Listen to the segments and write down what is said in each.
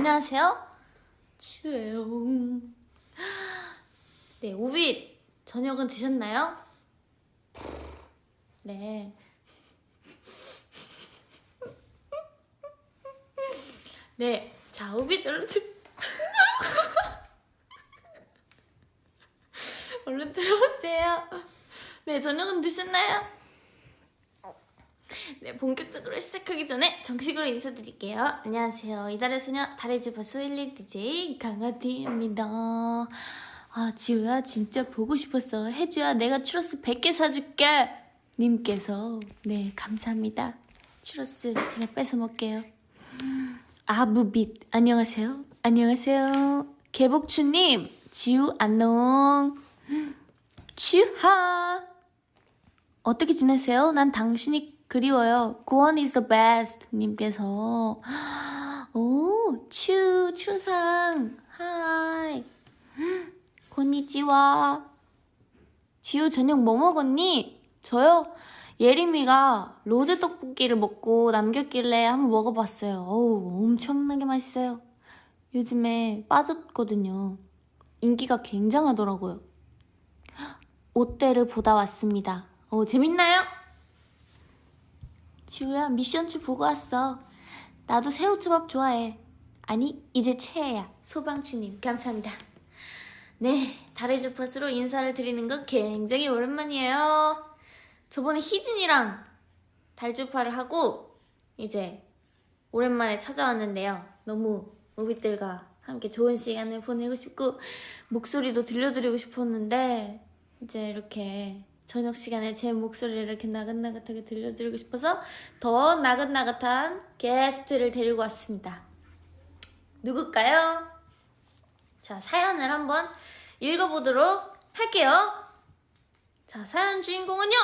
안녕하세요. 추용. 네, 오빛 저녁은 드셨나요? 네. 네, 자, 오빛 얼른 들어오세요. 네, 저녁은 드셨나요? 네, 본격적으로 시작하기 전에 정식으로 인사드릴게요. 안녕하세요. 이달의 소녀, 달의 주파수 1, 2 DJ 강아지입니다. 아, 지우야 진짜 보고 싶었어. 혜주야 내가 추러스 100개 사줄게. 님께서 네, 감사합니다. 추러스 제가 뺏어 먹게요. 아부빛 안녕하세요. 안녕하세요. 개복추님, 지우 안녕. 츄하 어떻게 지내세요? 난 당신이 그리워요. 고원 is the best 님께서 오, 추상 하이 곤니찌와. 지우 저녁 뭐 먹었니? 저요? 예림이가 로제 떡볶이를 먹고 남겼길래 한번 먹어봤어요. 어우, 엄청나게 맛있어요. 요즘에 빠졌거든요. 인기가 굉장하더라고요. 옷대를 보다 왔습니다. 재밌나요? 지우야, 미션추 보고 왔어. 나도 새우초밥 좋아해. 아니, 이제 최애야. 소방추님, 감사합니다. 네, 달의 주파수로 인사를 드리는 건 굉장히 오랜만이에요. 저번에 희진이랑 달주파를 하고 이제 오랜만에 찾아왔는데요. 너무 오빛들과 함께 좋은 시간을 보내고 싶고 목소리도 들려드리고 싶었는데 이제 이렇게 저녁 시간에 제 목소리를 이렇게 나긋나긋하게 들려드리고 싶어서 더 나긋나긋한 게스트를 데리고 왔습니다. 누굴까요? 자, 사연을 한번 읽어보도록 할게요. 자, 사연 주인공은요?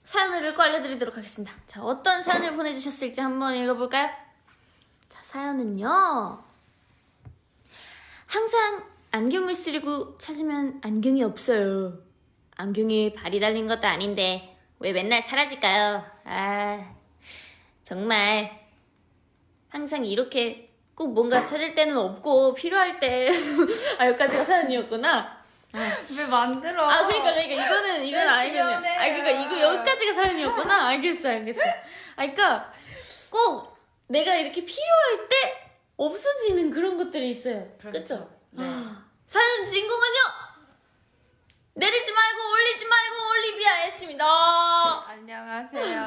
사연을 읽고 알려드리도록 하겠습니다. 자, 어떤 사연을 보내주셨을지 한번 읽어볼까요? 자, 사연은요. 항상 안경을 쓰려고 찾으면 안경이 없어요. 안경에 발이 달린 것도 아닌데 왜 맨날 사라질까요? 아, 정말 항상 이렇게 꼭 뭔가 찾을 때는 없고 필요할 때 아, 여기까지가 사연이었구나. 왜 만들어? 아, 그러니까 이건 아니면 그러니까 이거 여기까지가 사연이었구나. 알겠어. 그러니까 꼭 내가 이렇게 필요할 때 없어지는 그런 것들이 있어요. 그렇죠? 네. 사연 주인공은요. 내리지 말고 올리지 말고 올리비아 애씨입니다. 안녕하세요.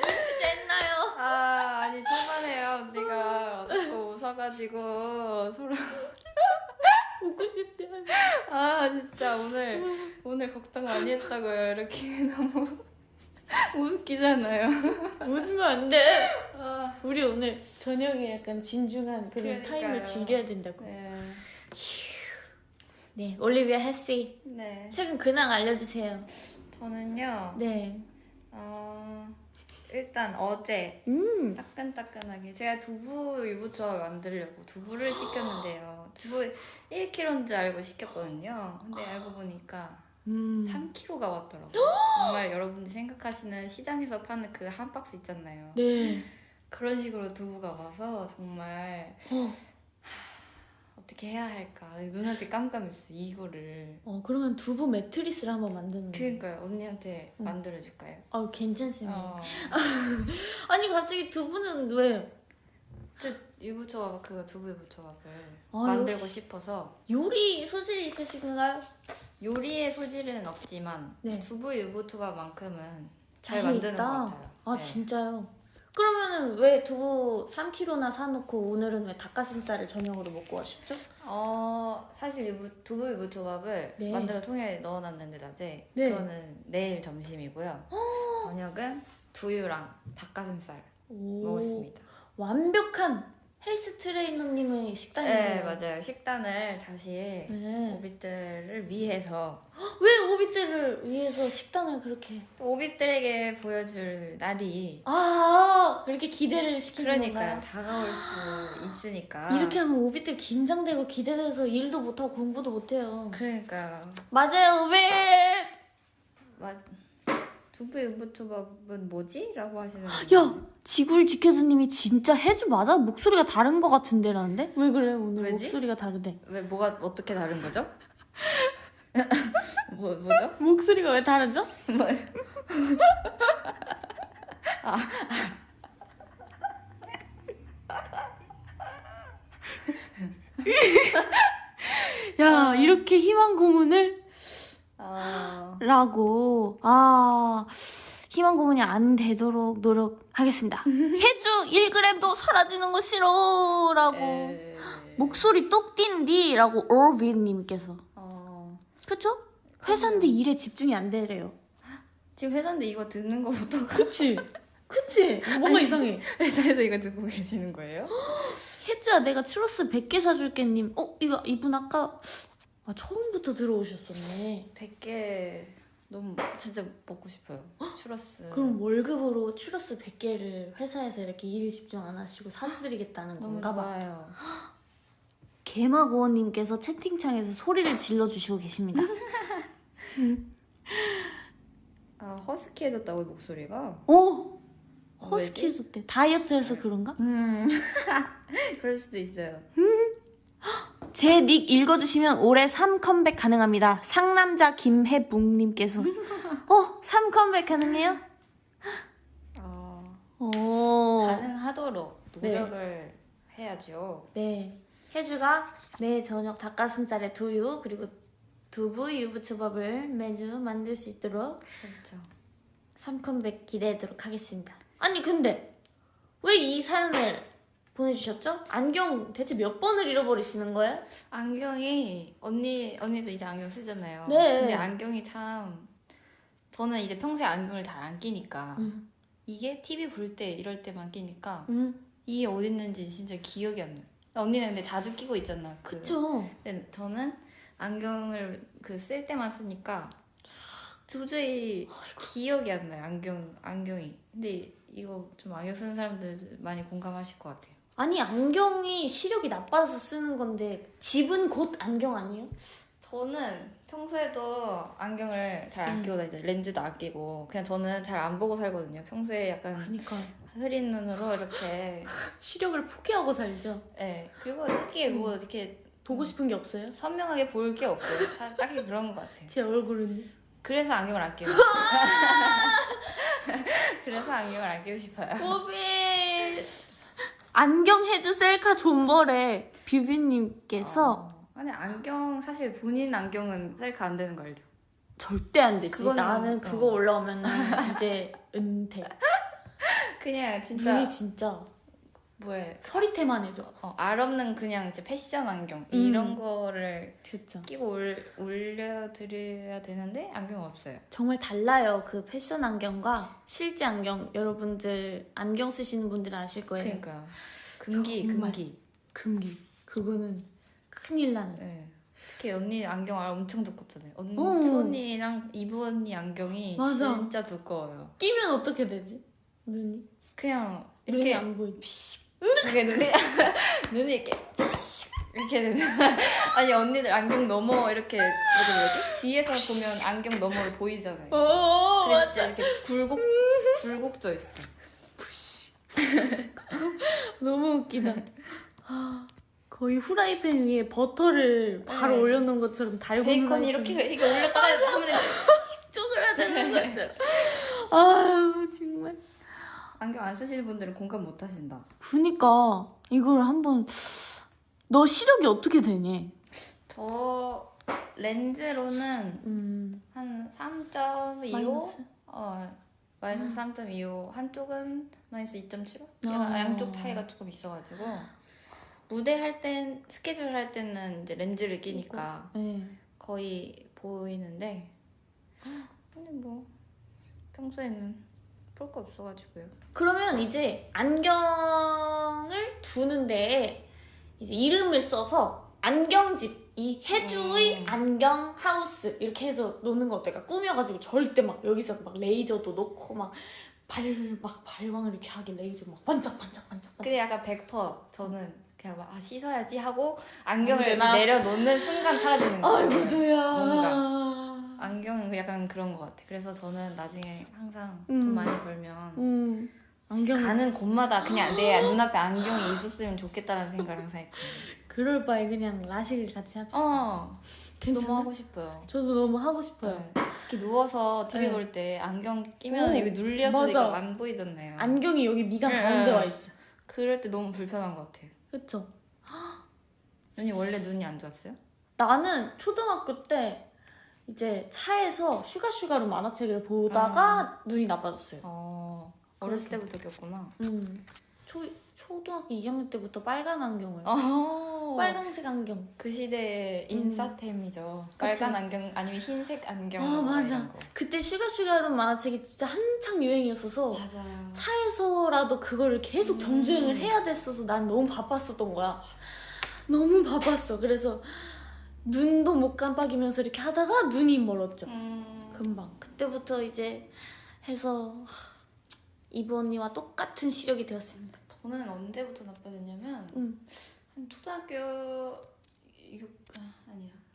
진짜 했나요? 아니 초반에 언니가 자꾸 웃어가지고 서로 웃고 싶지 않아. 아 진짜 오늘 걱정 많이 했다고요. 이렇게 너무 웃기잖아요. 웃으면 안 돼. 아, 우리 오늘 저녁에 약간 진중한 그런 그러니까요. 타임을 즐겨야 된다고. 네. 네, 올리비아 혜씨. 네. 최근 근황 알려주세요. 저는요. 네. 일단 어제 따끈따끈하게 제가 두부 유부초밥 만들려고 두부를 시켰는데요. 두부 1kg인 줄 알고 시켰거든요. 근데 알고 보니까 3kg가 왔더라고요. 정말 여러분들 생각하시는 시장에서 파는 그 한 박스 있잖아요. 네. 그런 식으로 두부가 와서 정말 어떻게 해야 할까. 눈앞이 깜깜했어 이거를. 그러면 두부 매트리스를 한번 만드는 거예요. 그러니까요. 언니한테 만들어줄까요? 괜찮습니다. 아니 갑자기 두부는 왜? 저 유부초밥 두부 유부초밥을 아, 만들고 싶어서. 요리 소질이 있으신가요? 요리의 소질은 없지만 네. 두부 유부초밥만큼은 잘 자신 만드는 있다? 것 같아요. 아, 네. 진짜요? 그러면은 왜 두부 3kg나 사놓고 오늘은 왜 닭가슴살을 저녁으로 먹고 가셨죠? 사실 두부 유부초밥을 네. 만들어 통에 넣어놨는데 낮에 네. 그거는 내일 점심이고요. 저녁은 두유랑 닭가슴살 오, 먹었습니다. 완벽한 헬스 트레이너님의 식단이네요. 네, 맞아요. 식단을 다시 네. 오빛들을 위해서 왜 오빛들을 위해서 식단을 그렇게 또 오빛들에게 보여줄 날이 그렇게 기대를 시키는 그러니까 건가요? 다가올 수 있으니까. 이렇게 하면 오빛들 긴장되고 기대돼서 일도 못하고 공부도 못해요. 그러니까요. 맞아요, 오빛! 두부 유부초밥은 뭐지? 라고 하시는 분이 야! 지구를 지켜주님이 진짜 해주 맞아? 목소리가 다른 것 같은데라는데? 왜 그래 오늘 왜지? 목소리가 다르대? 왜 뭐가 어떻게 다른 거죠? 뭐죠? 목소리가 왜 다르죠? 뭐? 아. 야 이렇게 희망 고문을 아. 라고 희망 고문이 안 되도록 노력하겠습니다. 해주 1g도 사라지는 거 싫어 라고 목소리 똑 뛴디 라고 올빈님께서 그쵸? 회사인데 일에 집중이 안 되래요. 지금 회사인데 이거 듣는 거부터 그치? 그치? 뭔가 아니, 이상해. 회사에서 이거 듣고 계시는 거예요? 혜주야 내가 추러스 100개 사줄게 님. 이분 아까 처음부터 들어오셨었네. 100개 너무 진짜 먹고 싶어요. 추러스. 그럼 월급으로 추러스 100개를 회사에서 이렇게 일 집중 안 하시고 사드리겠다는 너무 건가 봐. 좋아요. 개마고원님께서 채팅창에서 소리를 질러주시고 계십니다. 아 허스키해졌다고 목소리가? 허스키해졌대. 다이어트해서 그런가? 그럴 수도 있어요. 제 닉 읽어주시면 올해 3컴백 가능합니다. 상남자 김혜붕님께서 3컴백 가능해요? 가능하도록 노력을 해야죠. 네. 혜주가 매 저녁 닭가슴살에 두유 그리고 두부 유부초밥을 매주 만들 수 있도록 그렇죠. 3컴백 기대하도록 하겠습니다. 아니 근데 왜 이 사연을 보내주셨죠? 안경 대체 몇 번을 잃어버리시는 거예요? 안경이 언니도 이제 안경 쓰잖아요. 네. 근데 안경이 참 저는 이제 평소에 안경을 잘 안 끼니까 이게 TV 볼 때 이럴 때만 끼니까 이게 어디 있는지 진짜 기억이 안 나요. 언니는 근데 자주 끼고 있잖아. 그쵸. 근데 저는 안경을 쓸 때만 쓰니까 도저히 기억이 안 나요. 안경이. 근데 이거 좀 안경 쓰는 사람들 많이 공감하실 것 같아요. 아니 안경이 시력이 나빠서 쓰는 건데 집은 곧 안경 아니에요? 저는 평소에도 안경을 잘 안 끼고 다니죠. 렌즈도 안 끼고 그냥 저는 잘 안 보고 살거든요. 평소에 약간 그러니까 흐린 눈으로 이렇게 시력을 포기하고 살죠. 네. 그리고 특히 뭐 이렇게 보고 싶은 게 없어요? 선명하게 볼 게 없어요. 딱히 그런 것 같아요. 제 얼굴은 그래서 안경을 안 끼고 그래서 안경을 안 끼고 싶어요. 오비 안경 해주 셀카 존버래 뷰비님께서 아니 안경 사실 본인 안경은 셀카 안 되는 거 알죠? 절대 안 되지. 그거는- 나는 그거 올라오면 이제 은퇴. 그냥 진짜 눈이 진짜 뭐야 서리태만해져. 알 없는 그냥 이제 패션 안경 이런 거를 진짜 끼고 올려드려야 되는데 안경 없어요. 정말 달라요. 그 패션 안경과 실제 안경. 여러분들 안경 쓰시는 분들은 아실 거예요. 그러니까 금기. 금기. 그거는 큰일 나는. 네. 특히 언니 안경 알 엄청 두껍잖아요. 어. 언니랑 이브 언니 안경이 맞아. 진짜 두꺼워요. 끼면 어떻게 되지? 눈이? 그냥 눈이 이렇게 안 보이. 이렇게 눈이 이렇게 되는. 아니 언니들 안경 너머 이렇게 뭐지? 뒤에서 보면 안경 너머 보이잖아요. 그래서 진짜 이렇게 굴곡져 있어. 너무 웃기다. 거의 후라이팬 위에 버터를 바로 네. 올려놓은 것처럼 달고 베이컨이 이렇게 올렸다가 하면 쪼그라드는 것처럼. 아유 정말. 안경 안 쓰시는 분들은 공감 못 하신다. 그니까 이걸 한번 너 시력이 어떻게 되니? 저 렌즈로는 한 3.25? 마이너스 3.25. 한쪽은 마이너스 2.75? 양쪽 차이가 조금 있어가지고 무대 할 땐 스케줄 할 때는 이제 렌즈를 끼니까 네. 거의 보이는데 근데 뭐 평소에는 볼 거 없어가지고요. 그러면 이제 안경을 두는데 이제 이름을 써서 안경집 이 해주의 안경 하우스 이렇게 해서 놓는 거 어떨까? 꾸며가지고 절대 막 여기서 막 레이저도 놓고 막 발광을 이렇게 하게 레이저 막 반짝반짝. 근데 약간 100% 저는 그냥 막 씻어야지 하고 안경을 언제나? 내려놓는 순간 사라지는 거예요. 아이고도야. 뭔가 안경은 약간 그런 것 같아. 그래서 저는 나중에 항상 돈 많이 벌면 안경 가는 곳마다 그냥 내 눈앞에 안경이 있었으면 좋겠다라는 생각을 항상 했거든요. 그럴 바에 그냥 라식을 같이 합시다. 괜찮아? 너무 하고 싶어요. 저도 너무 하고 싶어요. 네. 특히 누워서 TV 네. 볼 때 안경 끼면 오, 여기 눌려서 맞아. 이거 안 보이잖아요. 안경이 여기 미간 네, 가운데 네. 와 있어. 그럴 때 너무 불편한 것 같아요. 그쵸? 눈이 원래 눈이 안 좋았어요? 나는 초등학교 때 이제 차에서 슈가슈가로 만화책을 보다가 눈이 나빠졌어요. 어렸을 때부터 꼈구나. 초등학교 2학년 때부터 빨간 안경을. 어. 빨강색 안경. 그 시대의 인싸템이죠. 빨간 안경 아니면 흰색 안경. 아, 맞아. 이런 거. 그때 슈가슈가로 만화책이 진짜 한창 유행이었어서 맞아요. 차에서라도 그거를 계속 정주행을 해야 됐어서 난 너무 바빴었던 거야. 너무 바빴어. 그래서 눈도 못 깜빡이면서 이렇게 하다가 눈이 멀었죠. 금방. 그때부터 이제 해서 이브 언니와 똑같은 시력이 되었습니다. 저는 언제부터 나빠졌냐면 한 초등학교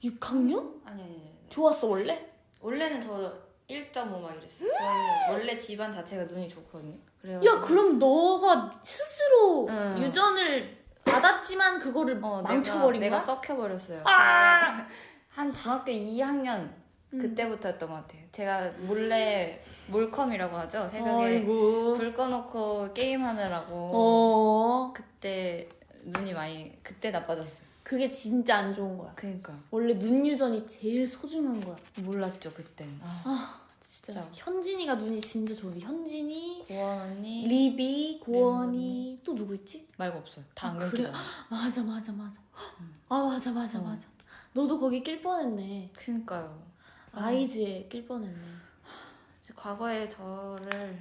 6학년? 아니. 좋았어 원래? 원래는 저 1.5 막 이랬어요. 저는 원래 집안 자체가 눈이 좋거든요. 그래가지고 야 그럼 너가 스스로 응. 유전을 받았지만 그거를 망쳐버린 내가 거야? 썩혀버렸어요. 아! 한 중학교 2학년 그때부터였던 것 같아요. 제가 몰래 몰컴이라고 하죠. 새벽에 아이고. 불 꺼놓고 게임하느라고 그때 눈이 많이 그때 나빠졌어요. 그게 진짜 안 좋은 거야. 그러니까 원래 눈 유전이 제일 소중한 거야. 몰랐죠 그땐. 진짜 현진이가 눈이 진짜 좋은데 현진이, 고원 언니, 리비, 고원이 또 누구 있지? 말고 없어요. 다 안경 그래? 끼잖아. 맞아. 맞아. 너도 거기 낄 뻔했네. 그러니까요. 아이즈에 낄 뻔했네. 과거의 저를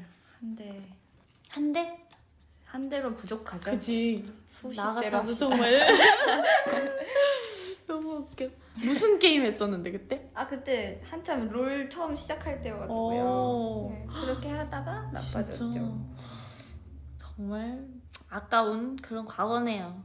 한 대? 한 대로 부족하죠. 그치. 수십 나 대로 같아도 합시다. 정말. 너무 웃겨. 무슨 게임 했었는데 그때? 그때 한참 롤 처음 시작할 때여가지고요. 네, 그렇게 하다가 나빠졌죠. 진짜. 정말 아까운 그런 과거네요.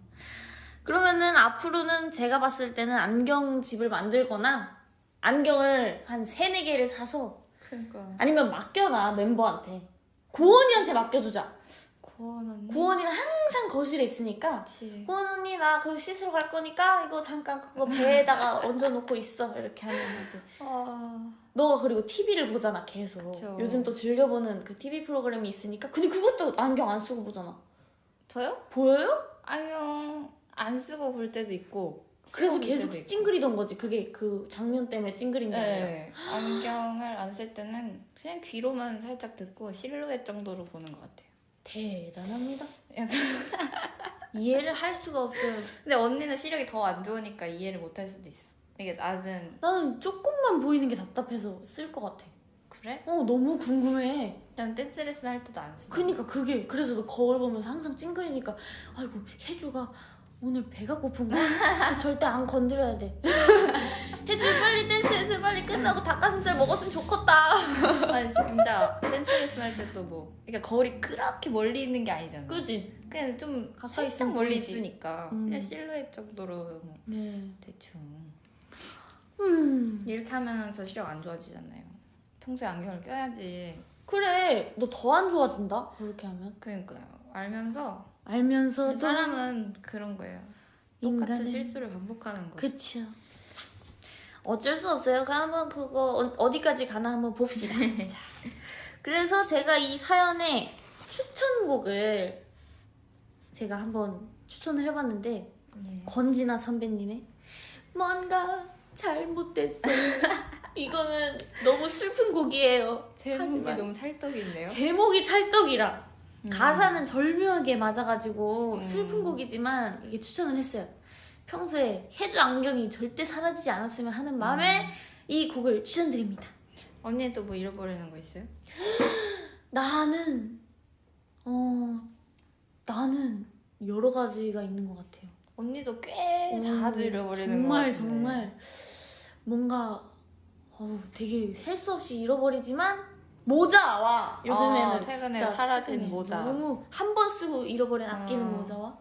그러면은 앞으로는 제가 봤을 때는 안경집을 만들거나 안경을 한 3-4개를 사서 그러니까 아니면 맡겨놔 멤버한테. 고원이한테 맡겨두자. 고원 언니. 고원이는 항상 거실에 있으니까 그치. 고원 언니 나 그거 씻으러 갈 거니까 이거 잠깐 그거 배에다가 얹어놓고 있어 이렇게 하면 이제 너가 그리고 TV를 보잖아 계속. 그쵸. 요즘 또 즐겨보는 그 TV 프로그램이 있으니까 근데 그것도 안경 안 쓰고 보잖아. 저요? 보여요? 안경 안 쓰고 볼 때도 있고. 그래서 쓰고 볼 계속 때도 있고. 찡그리던 거지. 그게 그 장면 때문에 찡그린 게 아니라. 네. 안경을 안 쓸 때는 그냥 귀로만 살짝 듣고 실루엣 정도로 보는 것 같아요. 대단합니다. 약간 이해를 할 수가 없어요. 근데 언니는 시력이 더 안 좋으니까 이해를 못 할 수도 있어. 이게 나는 나는 조금만 보이는 게 답답해서 쓸 것 같아. 그래? 너무 궁금해. 난 댄스 레슨 할 때도 안 쓰. 그니까 그게 그래서 너 거울 보면서 항상 찡그리니까 아이고 혜주가 오늘 배가 고픈가? 절대 안 건드려야 돼. 혜주 빨리 댄스 빨리 끝나고 닭가슴살 먹었으면 좋겠다. 아니 진짜 댄스 레슨 할 때도 뭐 그러니까 거울이 그렇게 멀리 있는 게 아니잖아. 그지? 그냥 좀 가까이 살짝 있으면 멀리 보이지. 있으니까 그냥 실루엣 정도로 뭐 네. 대충 음. 이렇게 하면 저 시력 안 좋아지잖아요. 평소에 안경을 껴야지. 그래 너 더 안 좋아진다 그렇게 하면. 그러니까요. 알면서 알면서도 사람은 그런 거예요. 똑같은 인간은- 실수를 반복하는 거죠. 그쵸. 어쩔 수 없어요. 그럼 한번 그거 어디까지 가나 한번 봅시다. 자, 그래서 제가 이 사연에 추천곡을 제가 한번 추천을 해봤는데 예. 권진아 선배님의 뭔가 잘못됐어요. 이거는 너무 슬픈 곡이에요. 제목이 하지만 너무 찰떡이네요. 제목이 찰떡이라 가사는 절묘하게 맞아가지고 음. 슬픈 곡이지만 이게 추천을 했어요. 평소에 혜주 안경이 절대 사라지지 않았으면 하는 마음에 이 곡을 추천드립니다. 언니 또 뭐 잃어버리는 거 있어요? 나는 여러 가지가 있는 것 같아요. 언니도 꽤 자주 잃어버리는 거 정말 같은데. 정말 뭔가 되게 셀 수 없이 잃어버리지만 모자와 요즘에는 최근에 진짜 사라진 최근에 모자. 너무 한 번 쓰고 잃어버린 아끼는 음. 모자와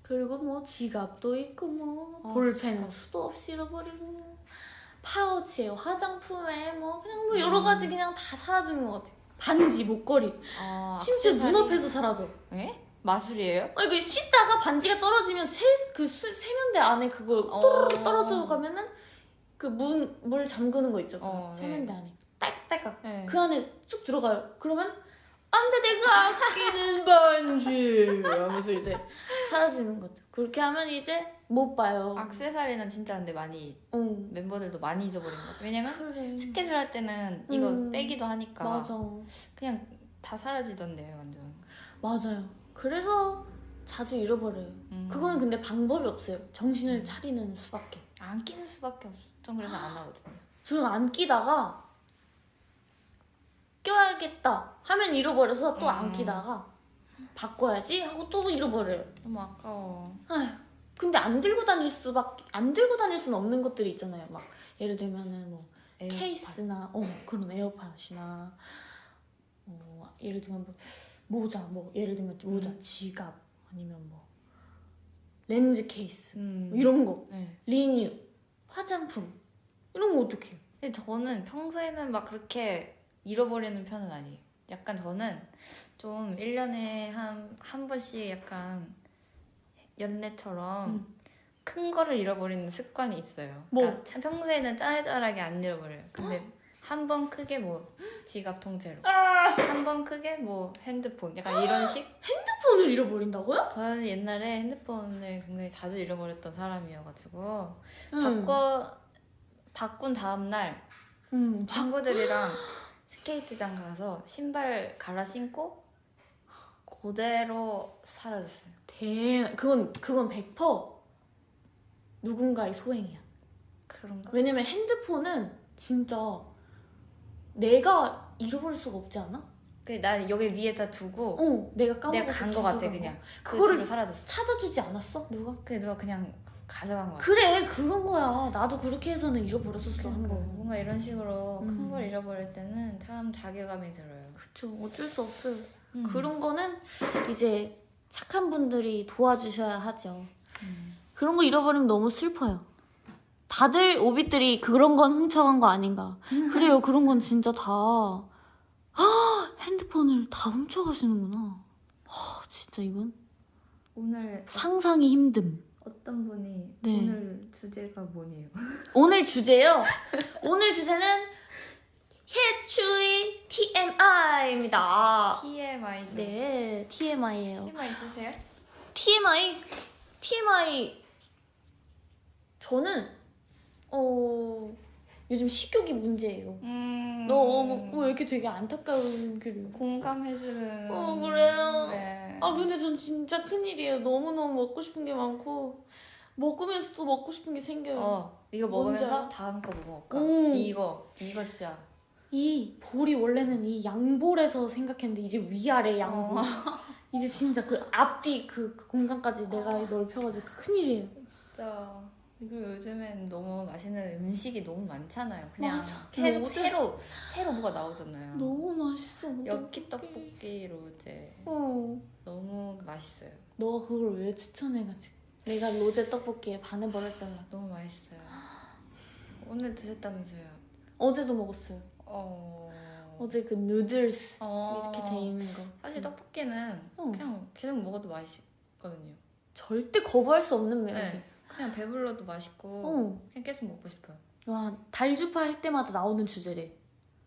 그리고 뭐 지갑도 있고 뭐 아, 볼펜 지갑. 수도 없이 잃어버리고 파우치에 화장품에 뭐 그냥 뭐 여러 가지 그냥 다 사라지는 것 같아요. 반지, 목걸이. 심지어 액세서리. 눈앞에서 사라져. 에? 마술이에요? 아니 그 씻다가 반지가 떨어지면 세면대 안에 그거 또르르 떨어져 가면은 그 물 잠그는 거 있죠. 세면대 안에 딸깍딸깍 네. 그 안에 쑥 들어가요. 그러면 안돼 내가 아끼는 반지 하면서 이제 사라지는 거죠. 그렇게 하면 이제 못 봐요. 액세서리는 진짜 근데 많이 응. 멤버들도 많이 잊어버린 것 같아. 왜냐면 그래. 스케줄 할 때는 이거 빼기도 하니까 맞아. 그냥 다 사라지던데요, 완전. 맞아요. 그래서 자주 잃어버려요. 그거는 근데 방법이 없어요. 정신을 차리는 수밖에. 안 끼는 수밖에 없어. 전 그래서 안 하거든요. 저는 안 끼다가 껴야겠다 하면 잃어버려서 또 안 끼다가 바꿔야지 하고 또 잃어버려요. 너무 아까워. 아휴, 근데 안 들고 다닐 수는 없는 것들이 있잖아요. 막 예를 들면은 뭐 에어팟. 케이스나 그런 에어팟이나 예를 들면 뭐 모자 예를 들면 모자, 지갑 아니면 뭐 렌즈 케이스 뭐 이런 거 네. 리뉴 화장품 이런 거 어떡해요? 근데 저는 평소에는 막 그렇게 잃어버리는 편은 아니에요. 약간 저는 좀 1년에 한 번씩 약간 연례처럼 큰 거를 잃어버리는 습관이 있어요. 뭐? 그러니까 평소에는 짤짤하게 안 잃어버려요. 근데 한 번 크게 뭐 지갑 통째로, 한 번 크게 뭐 핸드폰, 약간 이런 식? 핸드폰을 잃어버린다고요? 저는 옛날에 핸드폰을 굉장히 자주 잃어버렸던 사람이어가지고 응. 바꾼 다음날 친구들이랑 스케이트장 가서 신발 갈아 신고 그대로 사라졌어요. 그건 100% 누군가의 소행이야. 그런가? 왜냐면 핸드폰은 진짜 내가 잃어버릴 수가 없지 않아? 난 여기 위에다 두고 내가 까먹어서 내가 간 거 같아 그냥. 그거를 뒤로 사라졌어. 찾아주지 않았어? 누가? 그래 누가 그냥 가져간 거야. 그래 그런 거야. 나도 그렇게 해서는 잃어버렸었어 한 거. 뭔가 이런 식으로 큰 걸 잃어버릴 때는 참 자괴감이 들어요. 그쵸. 어쩔 수 없어요. 그런 거는 이제 착한 분들이 도와주셔야 하죠. 그런 거 잃어버리면 너무 슬퍼요. 다들 오빛들이 그런 건 훔쳐간 거 아닌가. 그래요. 그런 건 진짜 다 핸드폰을 다 훔쳐가시는구나. 진짜 이건 오늘 상상이 힘듦. 어떤 분이 네. 오늘 주제가 뭐니요? 오늘 주제요. 오늘 주제는 해추이 TMI입니다. TMI죠. 네, TMI예요. TMI 있으세요? TMI 저는 요즘 식욕이 문제예요. 너무 왜 이렇게 되게 안타까운 글을. 공감해주는. 그래요? 네. 근데 전 진짜 큰일이에요. 너무너무 먹고 싶은 게 많고 먹으면서 또 먹고 싶은 게 생겨요. 이거 뭔지 먹으면서 알아? 다음 거 뭐 먹을까? 이거 진짜. 이 볼이 원래는 이 양볼에서 생각했는데 이제 위아래 양볼. 이제 진짜 그 앞뒤 그 공간까지 내가 넓혀가지고 큰일이에요. 진짜. 그리고 요즘엔 너무 맛있는 음식이 너무 많잖아요. 그냥 맞아. 계속 요즘- 새로 뭐가 나오잖아요. 너무 맛있어. 엽기 떡볶이 로제 너무 맛있어요. 너가 그걸 왜 추천해가지고 내가 로제 떡볶이에 반해버렸잖아. 너무 맛있어요. 오늘 드셨다면서요? 어제도 먹었어요. 어제 그 누들스 이렇게 돼 있는 거. 사실 떡볶이는 그냥 계속 먹어도 맛있거든요. 절대 거부할 수 없는 매력. 네. 그냥 배불러도 맛있고 그냥 계속 먹고 싶어요. 와 달주파 할 때마다 나오는 주제래.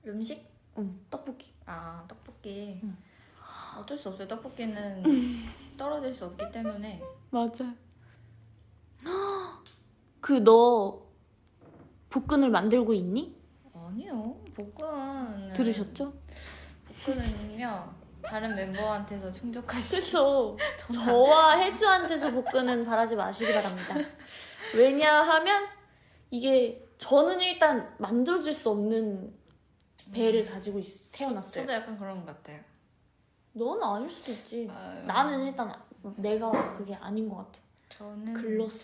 음식? 떡볶이. 떡볶이. 어쩔 수 없어요. 떡볶이는 떨어질 수 없기 때문에. 맞아. 그 너 복근을 만들고 있니? 아니요. 복근은 들으셨죠? 복근은요. 다른 멤버한테서 충족하시기. 그쵸. 저와 혜주한테서 복근은 바라지 마시기 바랍니다. 왜냐하면 이게 저는 일단 만들어질 수 없는 배를 가지고 태어났어요. 저도 약간 그런 것 같아요. 넌 아닐 수도 있지. 아유. 나는 일단 내가 그게 아닌 것 같아. 저는 글렀어.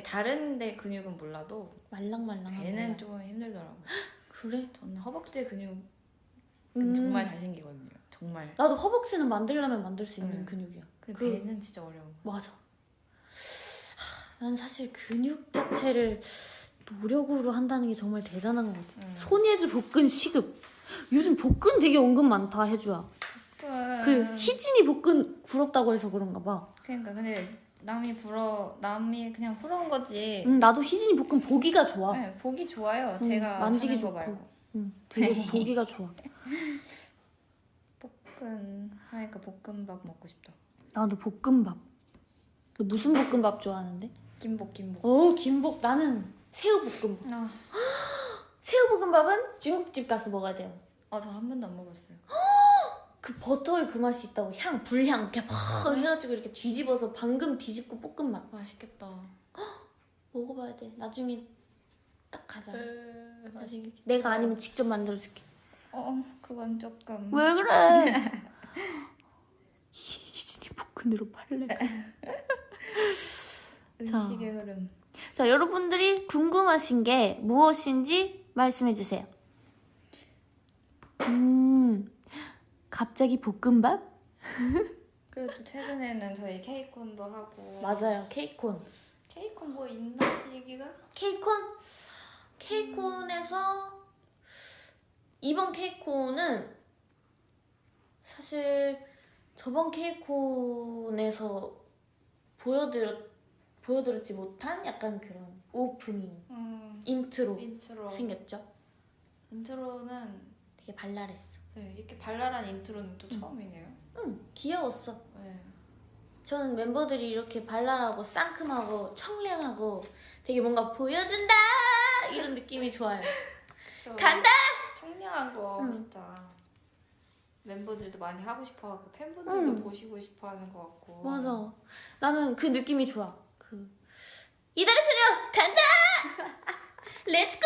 다른 데 근육은 몰라도 말랑말랑한 배는 배야. 좀 힘들더라고요. 그래? 저는 허벅지 근육은 음. 정말 잘생기거든요. 정말. 나도 허벅지는 만들려면 만들 수 있는 음. 근육이야. 근데 배는 진짜 어려워. 맞아. 난 사실 근육 자체를 노력으로 한다는 게 정말 대단한 것 같아. 응. 손예주 복근 시급. 요즘 복근 되게 은근 많다, 혜주야. 그 희진이 복근 부럽다고 해서 그런가 봐. 그러니까 근데 남이 그냥 부러운 거지. 나도 희진이 복근 보기가 좋아. 네, 보기 좋아요. 제가 만지기 하는 거 좋고. 말고. 되게 보기가 좋아. 볶음 하니까 볶음밥 먹고 싶다. 나도 볶음밥. 너 무슨 볶음밥 좋아하는데? 김복. 김복. 나는 새우볶음밥. 아, 새우볶음밥은 중국집 가서 먹어야 돼요. 저 한 번도 안 먹었어요. 그 버터의 그 맛이 있다고. 불향 이렇게 팍 해가지고 이렇게 뒤집어서 방금 뒤집고 볶은 맛. 맛있겠다. 먹어봐야 돼. 나중에 딱 가자. 맛있겠다. 내가 아니면 직접 만들어줄게. 그건 조금. 왜 그래? 희진이 복근으로 팔래. 음식의 흐름. 자, 여러분들이 궁금하신 게 무엇인지 말씀해주세요. 갑자기 볶음밥? 그래도 최근에는 저희 케이콘도 하고. 맞아요, 케이콘. 케이콘 뭐 있나 얘기가? 케이콘에서 이번 케이콘은 사실 저번 케이콘에서 보여드렸지 못한 약간 그런 오프닝 인트로 생겼죠. 인트로는 되게 발랄했어. 네, 이렇게 발랄한 인트로는 또 처음이네요. 귀여웠어. 네. 저는 멤버들이 이렇게 발랄하고 상큼하고 청량하고 되게 뭔가 보여준다 이런 느낌이 좋아요. 그쵸. 간다! 청량한 거 진짜 멤버들도 많이 하고 싶어하고 팬분들도 보시고 싶어하는 것 같고. 맞아. 나는 그 느낌이 좋아. 이달의 소녀 간다! 렛츠고!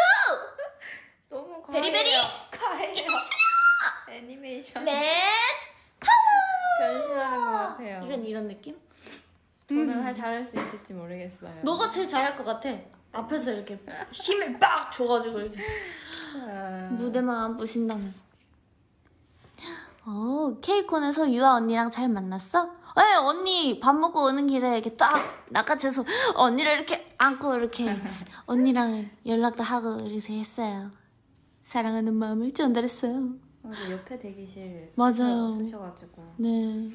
너무 베리베리! 과해요. 애니메이션 렛츠! 변신하는 것 같아요. 이건 이런 느낌? 저는 잘할 수 있을지 모르겠어요. 너가 제일 잘할 것 같아. 앞에서 이렇게 힘을 빡 줘가지고 이렇게 무대만 안 부신다면. 케이콘에서 유아 언니랑 잘 만났어? 네, 언니 밥 먹고 오는 길에 이렇게 딱 낚아채서 언니를 이렇게 안고 이렇게 언니랑 연락도 하고 이렇게 했어요. 사랑하는 마음을 전달했어요. 옆에 대기실 맞아요. 쓰셔가지고. 네.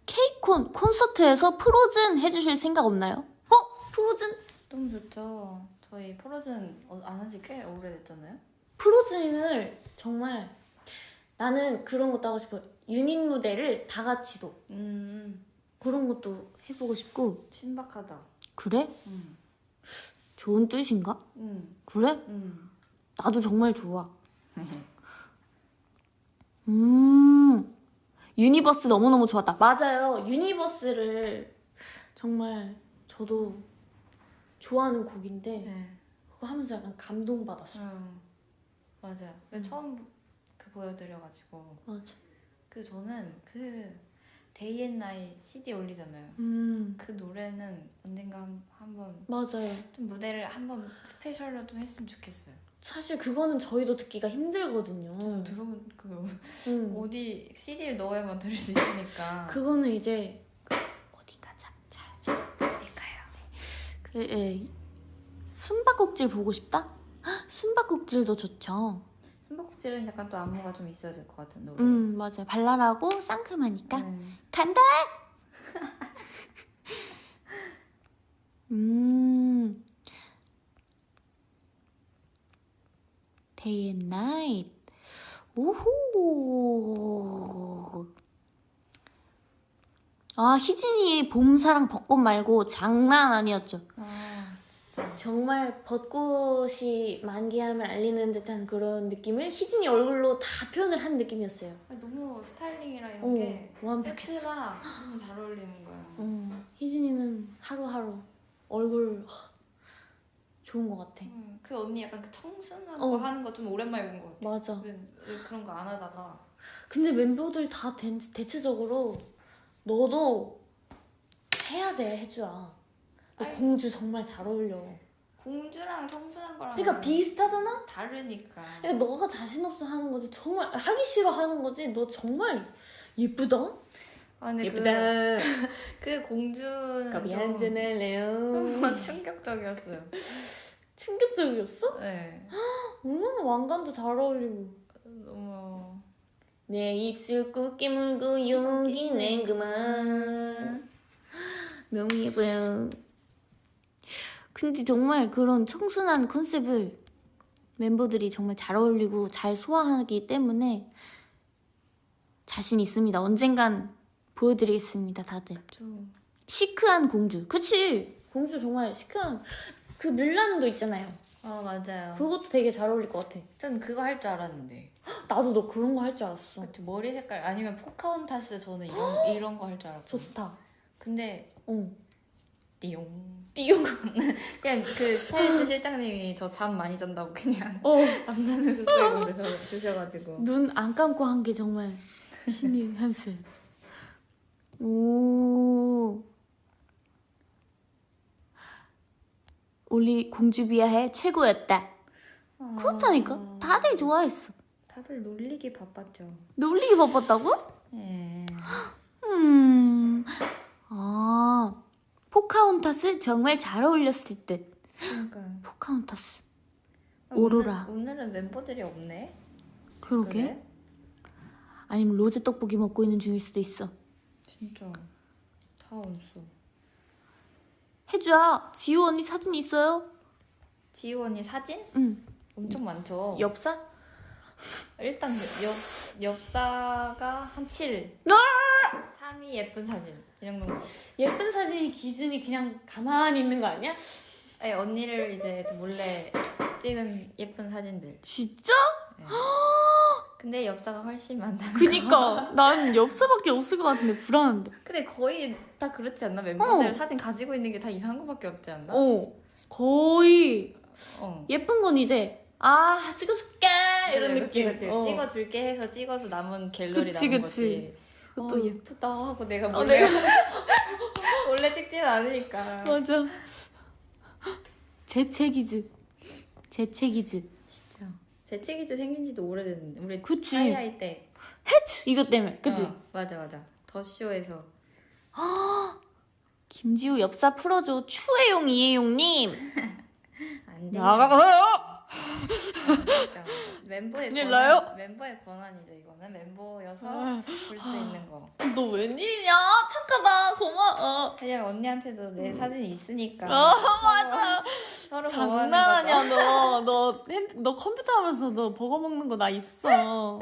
케이콘 콘서트에서 프로즌 해주실 생각 없나요? 프로즌? 너무 좋죠. 저희 프로즌 안 한 지 꽤 오래됐잖아요. 프로즌을 정말 나는 그런 것도 하고 싶어. 유닛 무대를 다 같이도 그런 것도 해보고 싶고. 신박하다. 그래? 좋은 뜻인가? 그래? 나도 정말 좋아. 유니버스 너무너무 좋았다. 맞아요. 유니버스를 정말 저도 좋아하는 곡인데 네. 그거 하면서 약간 감동받았어. 맞아요. 처음 보여드려가지고. 맞아. 저는 데이 앤 나잇 CD 올리잖아요. 그 노래는 언젠가 한번 맞아요. 좀 무대를 한번 스페셜로 좀 했으면 좋겠어요. 사실 그거는 저희도 듣기가 힘들거든요. 들어본 어디 CD를 넣어야만 들을 수 있으니까. 그거는 이제 어디 가자. 그러니까요. 숨바꼭질 보고 싶다? 헉, 숨바꼭질도 좋죠. 숨바꼭질은 약간 또 안무가 좀 있어야 될 것 같은 노래. 맞아요. 발랄하고 상큼하니까. 네. 간다! Day and night. 오호. 희진이 봄사랑 벚꽃 말고 장난 아니었죠. 진짜. 정말 벚꽃이 만개함을 알리는 듯한 그런 느낌을 희진이 얼굴로 다 표현을 한 느낌이었어요. 너무 스타일링이랑 이런 게 완벽했어. 세트가 너무 잘 어울리는 거예요. 희진이는 하루하루 얼굴 좋은 것 같아. 그 언니 약간 그 청순한 거 하는 거 좀 오랜만에 본 것 같아. 맞아. 왜 그런 거 안 하다가. 근데 멤버들이 다 대체적으로 너도 해야 돼, 혜주야. 너 공주 정말 잘 어울려. 공주랑 청순한 거랑 그러니까 비슷하잖아? 다르니까. 그러니까 너가 자신 없어 하는 거지. 정말 하기 싫어 하는 거지. 너 정말 예쁘다? 아 근데 예쁘다. 그 공주는 커피 좀 한잔 할래요? 충격적이었어요. 충격적이었어? 네. 얼마나 왕관도 잘 어울리고. 너무 내 입술 꾹 깨물고 용기 낸 그만. 너무 예뻐요. 근데 정말 그런 청순한 컨셉을 멤버들이 정말 잘 어울리고 잘 소화하기 때문에 자신 있습니다. 언젠간 보여드리겠습니다, 다들. 좀 시크한 공주. 그치? 공주 정말 시크한. 그 물란도 있잖아요. 맞아요. 그것도 되게 잘 어울릴 것 같아. 전 그거 할 줄 알았는데. 나도 너 그런 거 할 줄 알았어. 그치, 머리 색깔 아니면 포카혼타스 저는 이런 거 할 줄 알았고. 좋다. 근데 띠용. 띠용. 그냥 그 스타일리스트 실장님이 저 잠 많이 잔다고 그냥 남자는 스타일인데 저 주셔가지고. 눈 안 감고 한 게 정말 신의 한 수. 오. 우리 공주 비하해 최고였다. 그렇다니까. 다들 좋아했어. 다들 놀리기 바빴죠. 놀리기 바빴다고? 예. 아. 포카혼타스 정말 잘 어울렸을 듯. 그러니까. 포카혼타스. 오로라. 오늘은 멤버들이 없네. 그러게. 그래? 아니면 로제 떡볶이 먹고 있는 중일 수도 있어. 진짜 다 없어. 혜주야, 지우 언니 사진 있어요? 지우 언니 사진? 응. 엄청 많죠. 엽사? 일단 엽사가 한 7. 3위 예쁜 사진. 이 정도인 것 같아. 예쁜 사진 기준이 그냥 가만히 있는 거 아니야? 아니, 언니를 이제 몰래 찍은 예쁜 사진들. 진짜? 네. 근데 엽사가 훨씬 많다. 그니까 난 엽사밖에 없을 것 같은데 불안한데. 근데 거의 다 그렇지 않나? 멤버들 사진 가지고 있는 게 다 이상한 거밖에 없지 않나? 거의 어. 예쁜 건 이제 찍어줄게 이런 느낌. 그치. 찍어줄게 해서 찍어서 남은 갤러리 그치, 남은 그치. 거지. 예쁘다 하고 내가 내가 원래 찍지는 않으니까. 맞아. 재채기즈. 진짜. 재채기즈 생긴 지도 오래됐는데 우리 그치. 하이하이 때. 이것 때문에 그치? 맞아. 더쇼에서. 김지우 엽사 풀어줘. 추혜용 이혜용님. 안 돼. 나가세요. 진짜. 멤버의 큰일 권한, 나요? 멤버의 권한이죠 이거는. 멤버여서 볼 수 있는 거. 너 웬일이냐? 착하다. 고마워. 그냥 언니한테도 내 사진이 있으니까. 맞아. 서로 장난하냐 보호하는 거죠. 너 컴퓨터 하면서 너 버거 먹는 거 나 있어.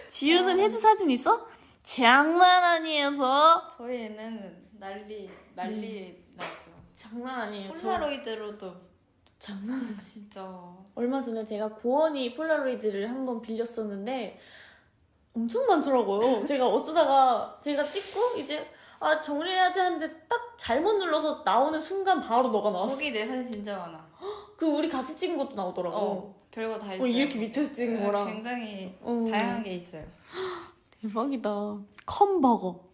지우는 혜주 사진 있어? 장난 아니에서. 저희 애는 난리 났죠. 장난 아니에요. 폴라로이드로도 장난 아니에요. 진짜. 얼마 전에 제가 고원이 폴라로이드를 한번 빌렸었는데 엄청 많더라고요. 제가 어쩌다가 제가 찍고 이제 정리해야지 하는데 딱 잘못 눌러서 나오는 순간 바로 너가 나왔어. 거기 내 사진 진짜 많아. 그 우리 같이 찍은 것도 나오더라고. 별거 다 있어요. 이렇게 밑에서 찍은 거랑. 굉장히 다양한 게 있어요. 대박이다. 컴버거.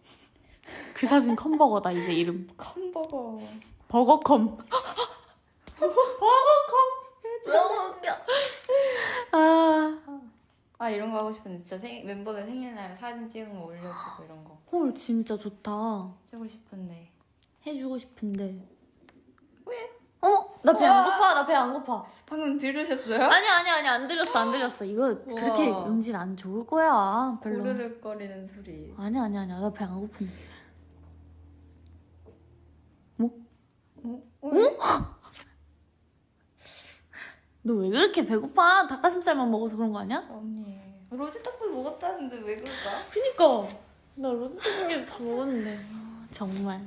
그 사진 컴버거다 이제 이름. 컴버거. 버거컴. 너무 웃겨. 이런 거 하고 싶은데 진짜 멤버들 생일날 사진 찍은 거 올려주고 이런 거 헐 진짜 좋다. 찍고 싶은데. 해주고 싶은데. 왜? 나 배 안 고파. 나 배 안 고파. 방금 들으셨어요? 아니 안 들렸어. 이거 그렇게 음질 안 좋을 거야. 별로. 고르륵거리는 소리. 아니 나 배 안 고픈데. 뭐? 너 왜 그렇게 배고파? 닭가슴살만 먹어서 그런 거 아니야? 언니 로제 떡볶이 먹었다는데 왜 그럴까? 그니까 나 로드떡볶이를 다 먹었는데 정말.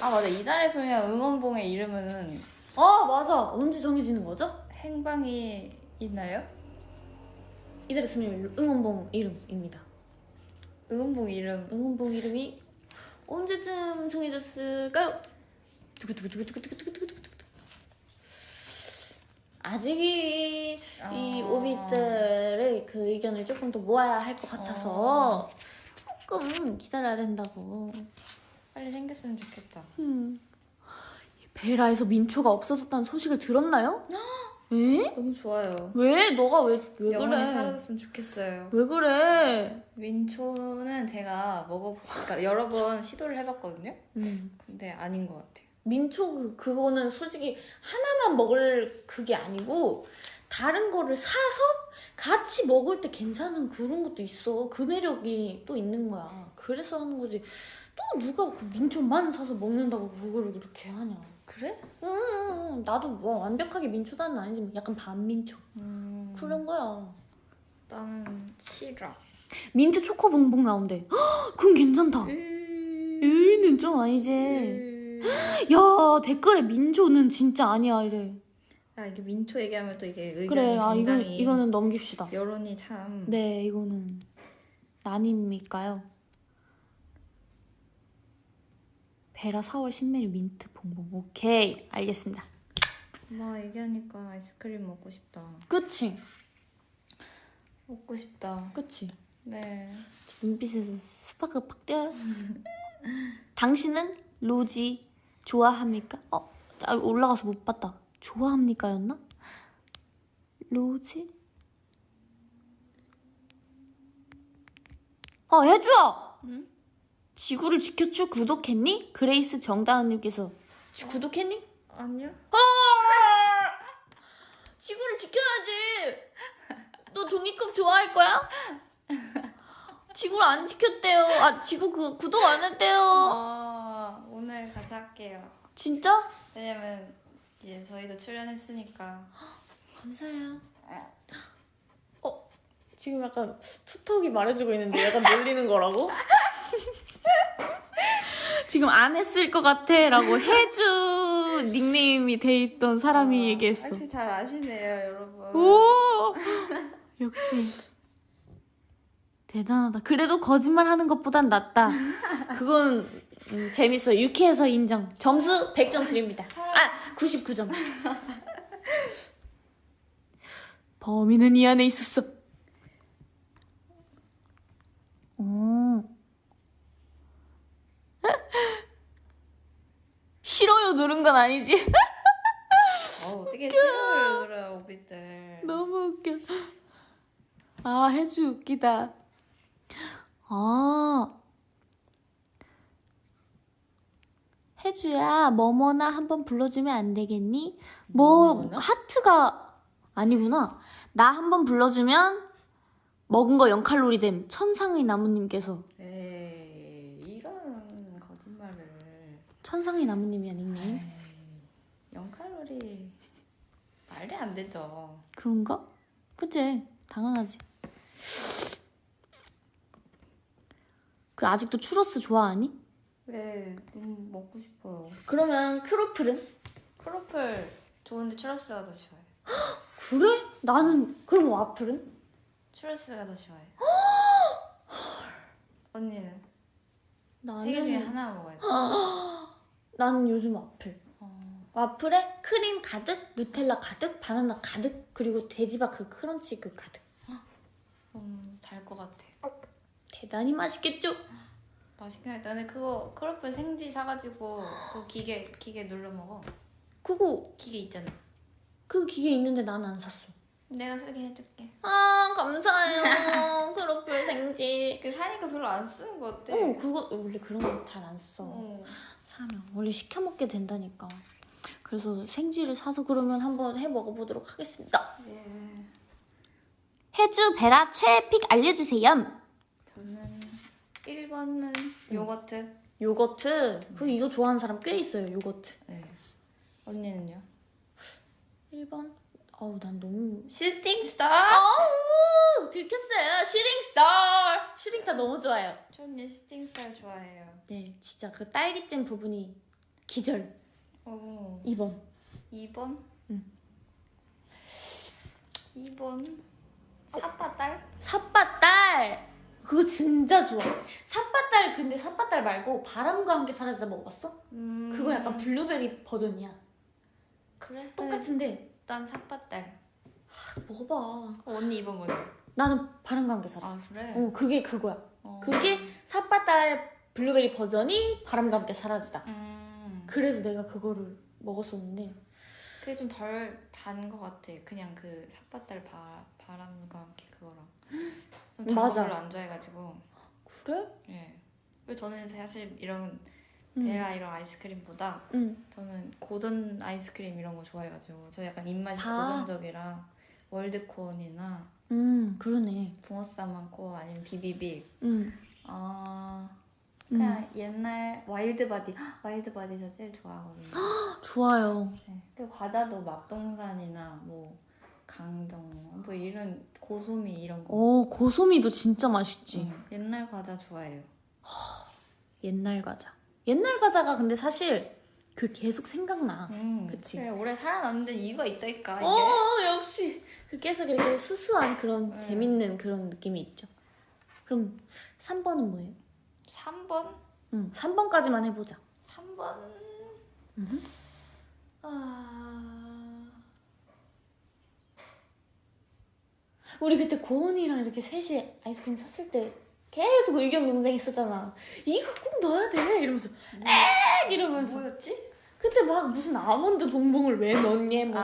맞아. 이달의 소녀 응원봉의 이름은 맞아. 언제 정해지는 거죠? 행방이 있나요? 이달의 소녀 응원봉 이름입니다. 응원봉 이름 응원봉 이름이 언제쯤 정해졌을까요? 두구두구두구두구두구두구두구. 아직 이 오비들의 그 의견을 조금 더 모아야 할 것 같아서 조금 기다려야 된다고. 빨리 생겼으면 좋겠다. 베라에서 민초가 없어졌다는 소식을 들었나요? 에? 너무 좋아요. 왜? 너가 왜 영원히 그래? 사라졌으면 좋겠어요. 왜 그래? 민초는 제가 그러니까 여러 번 시도를 해봤거든요. 근데 아닌 것 같아요. 민초 그거는 솔직히 하나만 먹을 그게 아니고 다른 거를 사서 같이 먹을 때 괜찮은 그런 것도 있어. 그 매력이 또 있는 거야. 그래서 하는 거지. 또 누가 그 민초만 사서 먹는다고 그거를 그렇게 하냐. 그래? 응, 나도 뭐 완벽하게 민초단은 아니지만 약간 반민초. 그런 거야. 나는 싫어. 민트 초코 봉봉 나온대. 헉, 그건 괜찮다. 으는 좀 아니지. 야, 댓글에 민초는 진짜 아니야 이래. 아, 이게 민초 얘기하면 또 이게 의견이 그래, 아 굉장히 이거는 넘깁시다. 여론이 참. 네, 이거는 난입니까요? 베라 4월 신메뉴 민트 봉봉. 오케이, 알겠습니다. 엄마 얘기하니까 아이스크림 먹고 싶다. 그치? 먹고 싶다. 그치? 네. 눈빛에서 스파크가 팍 뛰어요. 당신은 로지 좋아합니까? 올라가서 못 봤다. 좋아합니까였나? 로지? 혜주야! 응? 지구를 지켜줄 구독했니? 그레이스 정다은님께서 구독했니? 아니요. 지구를 지켜야지. 너 종이컵 좋아할 거야? 지구를 안 지켰대요. 지구 구독 안 했대요. 오늘 가서 할게요. 진짜? 왜냐면 이제 저희도 출연했으니까. 감사해요. 지금 약간 투턱이 말해주고 있는데 약간 놀리는 거라고? 지금 안 했을 것 같아 라고 해주 닉네임이 돼 있던 사람이 얘기했어. 역시 잘 아시네요, 여러분. 오! 역시 대단하다. 그래도 거짓말 하는 것보단 낫다. 그건 재밌어. 유쾌해서 인정. 점수 100점 드립니다. 99점. 범인은 이 안에 있었어. 싫어요 누른 건 아니지? 어떻게 싫어요, 그래, 오빛들. 너무 웃겨. 해주 웃기다. 혜주야, 뭐뭐나 한번 불러주면 안 되겠니? 뭐뭐나? 하트가 아니구나. 나 한번 불러주면 먹은 거 0칼로리 됨. 천상의 나무님께서. 에이, 이런 거짓말을. 천상의 나무님이야, 닉네임. 에이, 0칼로리. 말이 안 되죠. 그런가? 그치? 당연하지. 아직도 추러스 좋아하니? 네, 먹고 싶어요. 그러면 크로플은? 크로플 좋은데 추러스가 더 좋아요. 그래? 나는 그럼 와플은? 추러스가 더 좋아요. 언니는? 나는 세 개 중에 하나 먹어야 돼. 나는 요즘 와플. 와플에 크림 가득, 누텔라 가득, 바나나 가득, 그리고 돼지바크 크런치 가득. 달 것 같아. 대단히 맛있겠죠? 맛있긴 하다. 근데 그거 크로플 생지 사가지고 그 기계 눌러 먹어. 그거 기계 있잖아. 그 기계 있는데 난 안 샀어. 내가 쓰게 해줄게. 감사해요. 크로플 생지. 그 사니까 별로 안 쓰는 것 같아. 그거 원래 그런 거 잘 안 써. 사면 원래 시켜 먹게 된다니까. 그래서 생지를 사서 그러면 한번 해 먹어보도록 하겠습니다. 예. 해주 베라 최애픽 알려주세요. 저는 1번은 요거트. 요거트. 이거 좋아하는 사람 꽤 있어요. 요거트. 네. 언니는요? 1번. 난 너무 슈팅스타? 들켰어요. 슈링스타. 슈링스타 너무 좋아요. 저는 슈팅스타 좋아해요. 네, 진짜 그 딸기잼 부분이 기절. 2번. 2번? 응. 2번? 삿바딸? 삿바딸. 그거 진짜 좋아. 삿바딸 근데 삿바딸 말고 바람과 함께 사라지다 먹어봤어? 그거 약간 블루베리 버전이야. 그래? 똑같은데 난 삿바딸. 먹어봐. 언니 2번 뭔데? 나는 바람과 함께 사라졌어. 그래? 그게 그거야. 그게 삿바딸 블루베리 버전이 바람과 함께 사라지다. 그래서 내가 그거를 먹었었는데 그게 좀 덜 단 것 같아. 그냥 그 삿바달 바람과 함께 그거랑 좀 단 거 맞아. 별로 안 좋아해가지고. 그래? 예. 그리고 저는 사실 이런 응. 베라 이런 아이스크림보다 응. 저는 고전 아이스크림 이런 거 좋아해가지고 저 약간 입맛이 아. 고전적이라 월드콘이나 그러네. 붕어쌈 많고 아니면 비비빅 응. 그냥 옛날 와일드바디 와일드바디 저 제일 좋아하거든요. 좋아요. 네. 그리고 과자도 맛동산이나 뭐 강정 뭐 이런 고소미 이런 거. 고소미도 진짜 맛있지. 옛날 과자 좋아해요. 옛날 과자. 옛날 과자가 근데 사실 그 계속 생각나. 그치? 그래, 오래 살아남는 이유가 있다니까 이게. 역시. 그 계속 이렇게 수수한 그런 재밌는 그런 느낌이 있죠. 그럼 3번은 뭐예요? 3번? 3번까지만 해보자. 3번? 우리 그때 고은이랑 이렇게 셋이 아이스크림 샀을 때 계속 의견 논쟁했었잖아. 이거 꼭 넣어야 돼 이러면서 이러면서 뭐였지? 그때 막 무슨 아몬드 봉봉을 왜 넣니 뭐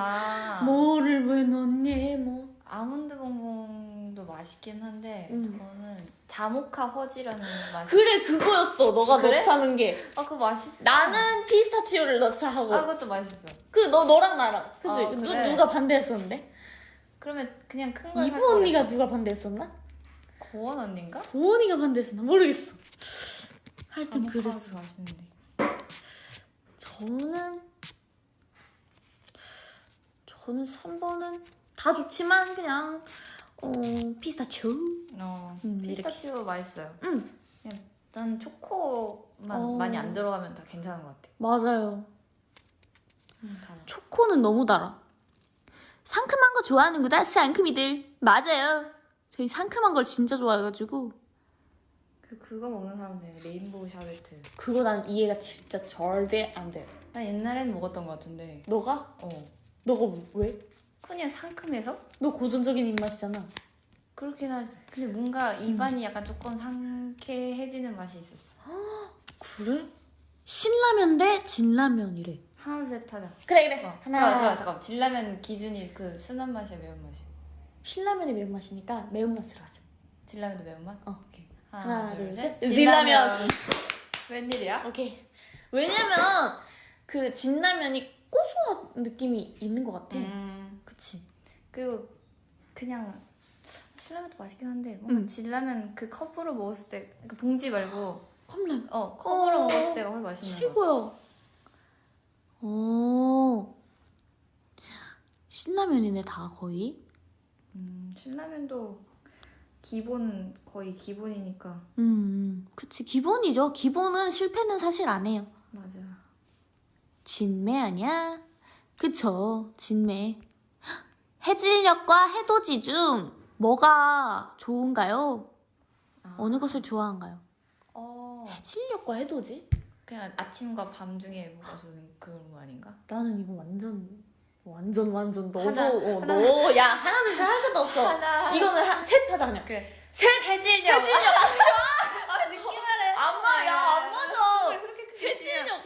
뭐를 왜 넣니 뭐 아몬드 봉봉도 맛있긴 한데 저는 자모카 허지라는 맛이. 그래 그거였어 너가 그래? 넣자는 게. 그거 맛있어. 나는 피스타치오를 넣자 하고. 그것도 맛있어. 그 너랑 나랑 그치? 그래. 누가 반대했었는데? 그러면 그냥 큰 걸 이브 언니가 누가 반대했었나? 고원 언니인가? 고은이가 반대했었나? 모르겠어. 하여튼 자모카도 그랬어. 맛있는데. 저는 3번은 다 좋지만 그냥 피스타치오. 피스타치오 맛있어요. 응. 그냥 난 초코만 많이 안 들어가면 다 괜찮은 것 같아. 맞아요. 달아. 초코는 너무 달아. 상큼한 거 좋아하는구나 상큼이들. 맞아요. 저희 상큼한 걸 진짜 좋아해가지고. 그거 먹는 사람들 레인보우 샤베트. 그거 난 이해가 진짜 절대 안 돼. 나 옛날엔 먹었던 것 같은데. 너가? 너가 왜? 그냥 상큼해서? 너 고전적인 입맛이잖아. 그렇긴 하지. 근데 뭔가 입안이 약간 조금 상쾌해지는 맛이 있었어. 그래? 신라면 대 진라면이래. 하나 둘 셋 하자. 그래. 하나. 잠깐. 진라면 기준이 그 순한 맛이야 매운맛이야? 신라면이 매운맛이니까 매운맛으로 하자. 진라면도 매운맛? 오케이. 하나 둘 셋. 진라면. 웬일이야? 오케이. 왜냐면 그 진라면이 고소한 느낌이 있는 것 같아. 그치? 그리고 그냥 신라면도 맛있긴 한데 뭔가 진라면 그 컵으로 먹었을 때 그 봉지 말고 컵라면. 컵으로 먹었을 때가 훨씬 맛있는 거 최고야. 신라면이네 다 거의. 신라면도 기본은 거의 기본이니까. 그치 기본이죠. 기본은 실패는 사실 안 해요. 맞아. 진매 아니야? 그쵸 진매. 해질녘과 해돋이 중 뭐가 좋은가요? 어느 것을 좋아한가요? 해질녘과 해돋이? 그냥 아침과 밤 중에 뭐가 좋은 그런 거 아닌가? 나는 이거 완전 너도 하나. 너 야 하나 둘 셋 할 것도 없어. 하나. 이거는 셋 하자 그냥. 그래. 셋 해질녘. 느낌하래. 안 맞아. 그렇게 크게 해질녘.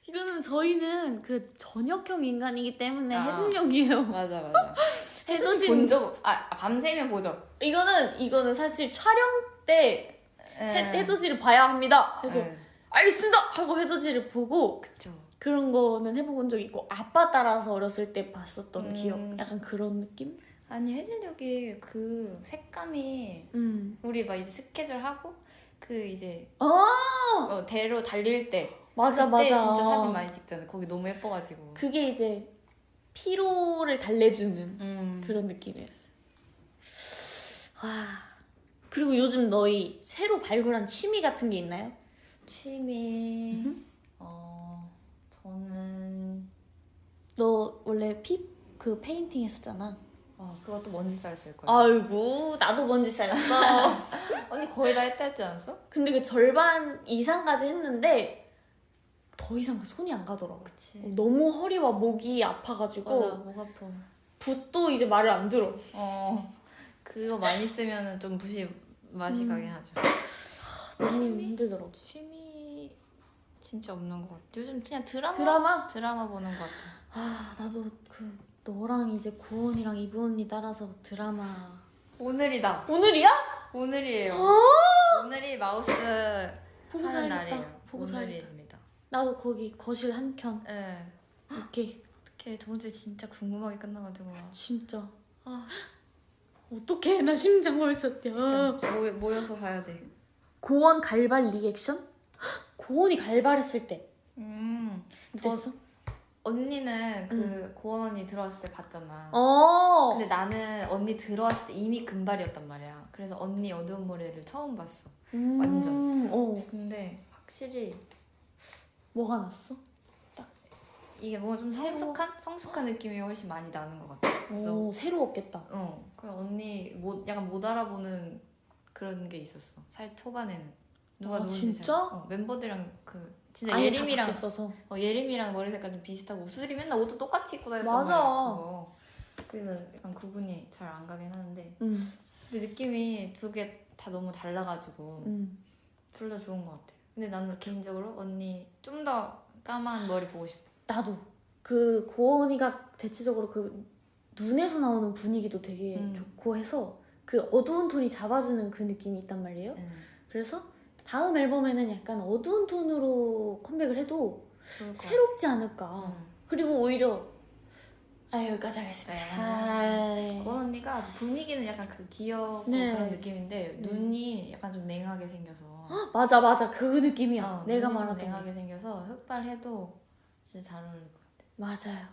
이거는 저희는 그 저녁형 인간이기 때문에 해질녘이에요. 맞아. 해돋이 본적. 밤새면 보죠. 이거는 사실 촬영 때 해돋이를 봐야 합니다. 그래서 알겠습니다 하고 해돋이를 보고. 그쵸. 그런 거는 해본 적 있고 아빠 따라서 어렸을 때 봤었던 기억. 약간 그런 느낌? 아니 해질녘이 그 색감이 우리 막 이제 스케줄 하고 그 이제 대로 달릴 때 맞아. 그때 진짜 사진 많이 찍잖아. 거기 너무 예뻐가지고. 그게 이제 피로를 달래주는 그런 느낌이었어. 와. 그리고 요즘 너희 새로 발굴한 취미 같은 게 있나요? 취미 저는 너 원래 그 페인팅 했었잖아. 그것도 먼지 쌓였을 거야. 아이고 나도 먼지 쌓였어. 언니 거의 다 했다 했지 않았어? 근데 그 절반 이상까지 했는데 더 이상 그 손이 안 가더라고. 그치. 너무 허리와 목이 아파가지고. 맞아, 목 아파. 붓도 이제 말을 안 들어. 그거 많이 쓰면은 좀 맛이 가긴 하죠. 너무 힘들더라고. 취미 진짜 없는 것 같아. 요즘 그냥 드라마? 드라마? 드라마 보는 것 같아. 아 나도 그 너랑 이제 고은이랑 이브 언니 따라서 드라마. 오늘이다. 오늘이야? 오늘이에요. 아 오늘이 마우스 보고 하는 살겠다. 날이에요. 보고 살겠다. 오늘입니다. 나도 거기 거실 한 켠. 네. 오케이. 어떻게 저번 주에 진짜 궁금하게 끝나가지고 진짜. 아, 어떡해 나 심장 벌써 뛰어. 진짜 모여서 봐야 돼. 고원 갈발 리액션? 고원이 갈발했을 때 어땠어? 언니는 그 고원 언니 들어왔을 때 봤잖아. 어. 근데 나는 언니 들어왔을 때 이미 금발이었단 말이야. 그래서 언니 어두운 머리를 처음 봤어. 완전. 근데 확실히 뭐가 났어? 이게 뭔가 좀 성숙한 느낌이 훨씬 많이 나는 것 같아. 그래서 새로웠겠다. 그냥 언니 약간 못 알아보는 그런 게 있었어. 초반에는 누가 누군지 진짜? 멤버들이랑 진짜 아예 예림이랑 다 예림이랑 머리 색깔 좀 비슷하고 수들이 맨날 옷도 똑같이 입고 다녔단 맞아. 말이야. 그거. 그래서 약간 구분이 잘 안 가긴 하는데 근데 느낌이 두 개 다 너무 달라가지고 둘 다 좋은 것 같아. 근데 나는 개인적으로 언니 좀 더 까만 머리 보고 싶어. 나도 그 고원이가 대체적으로 그 눈에서 나오는 분위기도 되게 좋고 해서 그 어두운 톤이 잡아주는 그 느낌이 있단 말이에요. 그래서 다음 앨범에는 약간 어두운 톤으로 컴백을 해도 새롭지 않을까. 그리고 오히려 여기까지 하겠습니다. 고원 언니가 분위기는 약간 그 귀엽고 그런 느낌인데 눈이 약간 좀 냉하게 생겨서 맞아 그 느낌이야. 내가 눈이 말했던 좀 냉하게 생겨서 흑발해도 진짜 잘 어울릴 것 같아. 맞아요.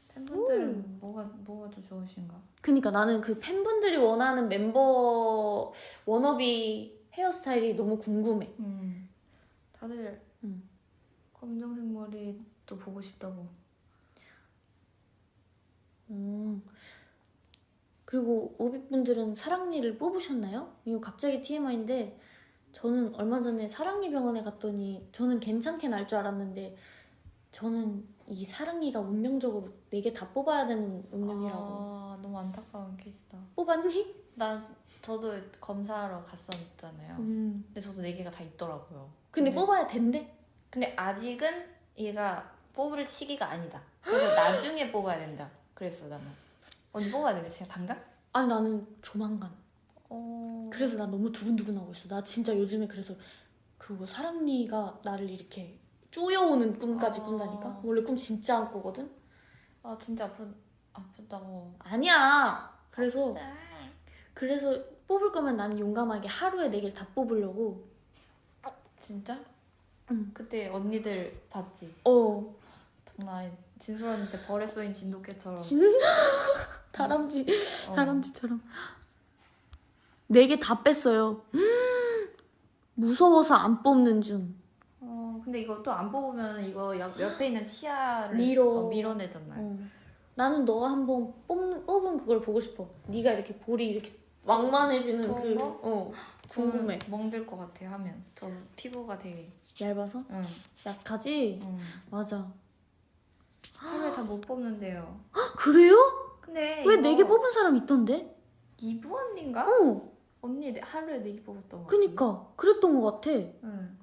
팬분들은 뭐가 더 좋으신가? 그니까 나는 그 팬분들이 원하는 멤버 워너비 헤어스타일이 너무 궁금해. 다들 검정색 머리도 보고 싶다고. 그리고 오빅분들은 사랑니를 뽑으셨나요? 이거 갑자기 TMI인데 저는 얼마 전에 사랑니 병원에 갔더니 저는 괜찮게 날 줄 알았는데 저는 이 사랑니가 운명적으로 4개 다 뽑아야 되는 운명이라고. 너무 안타까운 케이스다. 뽑았니? 저도 검사하러 갔었잖아요. 근데 저도 4개가 다 있더라고요. 근데 뽑아야 된대? 근데 아직은 얘가 뽑을 시기가 아니다. 그래서 나중에 뽑아야 된다. 그랬어 나는. 언니 뽑아야 되는데 지금 당장? 아니 나는 조만간. 그래서 나 너무 두근두근하고 있어. 나 진짜 요즘에 그래서 그거 사랑니가 나를 이렇게 쪼여오는 꿈까지 꾼다니까? 원래 꿈 진짜 안 꾸거든? 진짜 아프다고. 아니야. 그래서 뽑을 거면 나는 용감하게 하루에 4개를 다 뽑으려고. 진짜? 응. 그때 언니들 봤지? 정말 진솔 언니 진짜 벌에 쏘인 진돗개처럼. 다람쥐처럼. 4개 다 뺐어요. 무서워서 안 뽑는 중. 근데 이거 또 안 뽑으면 이거 옆에 있는 치아를 밀어내잖아요. 나는 너가 한번 뽑은 그걸 보고 싶어. 네가 이렇게 볼이 이렇게 왕만해지는 부은 거? 궁금해. 멍들 것 같아 하면. 저 피부가 되게 얇아서? 응. 약하지? 맞아. 하루에 다 못 뽑는데요. 그래요? 근데 왜 4개 뽑은 사람 있던데? 이브 언니인가? 언니 하루에 4개 뽑았던 거 같아. 그니까 그랬던 것 같아. 응.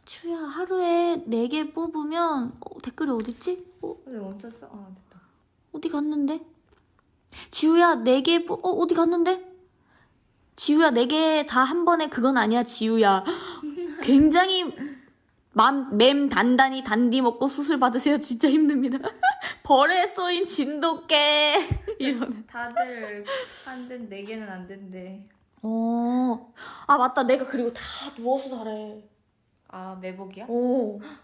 추야 하루에 4개 뽑으면 댓글이 어딨지? 근데 멈췄어? 됐다. 어디 갔는데? 지우야 4개 어디 갔는데? 지우야 4개 다 한 번에 그건 아니야 지우야. 굉장히 맴 단단히 단디 먹고 수술 받으세요. 진짜 힘듭니다. 벌에 쏘인 진돗개. 이러네. 다들 한 든 4개는 안 된대. 맞다. 내가 그리고 다 누워서 자래. 매복이야?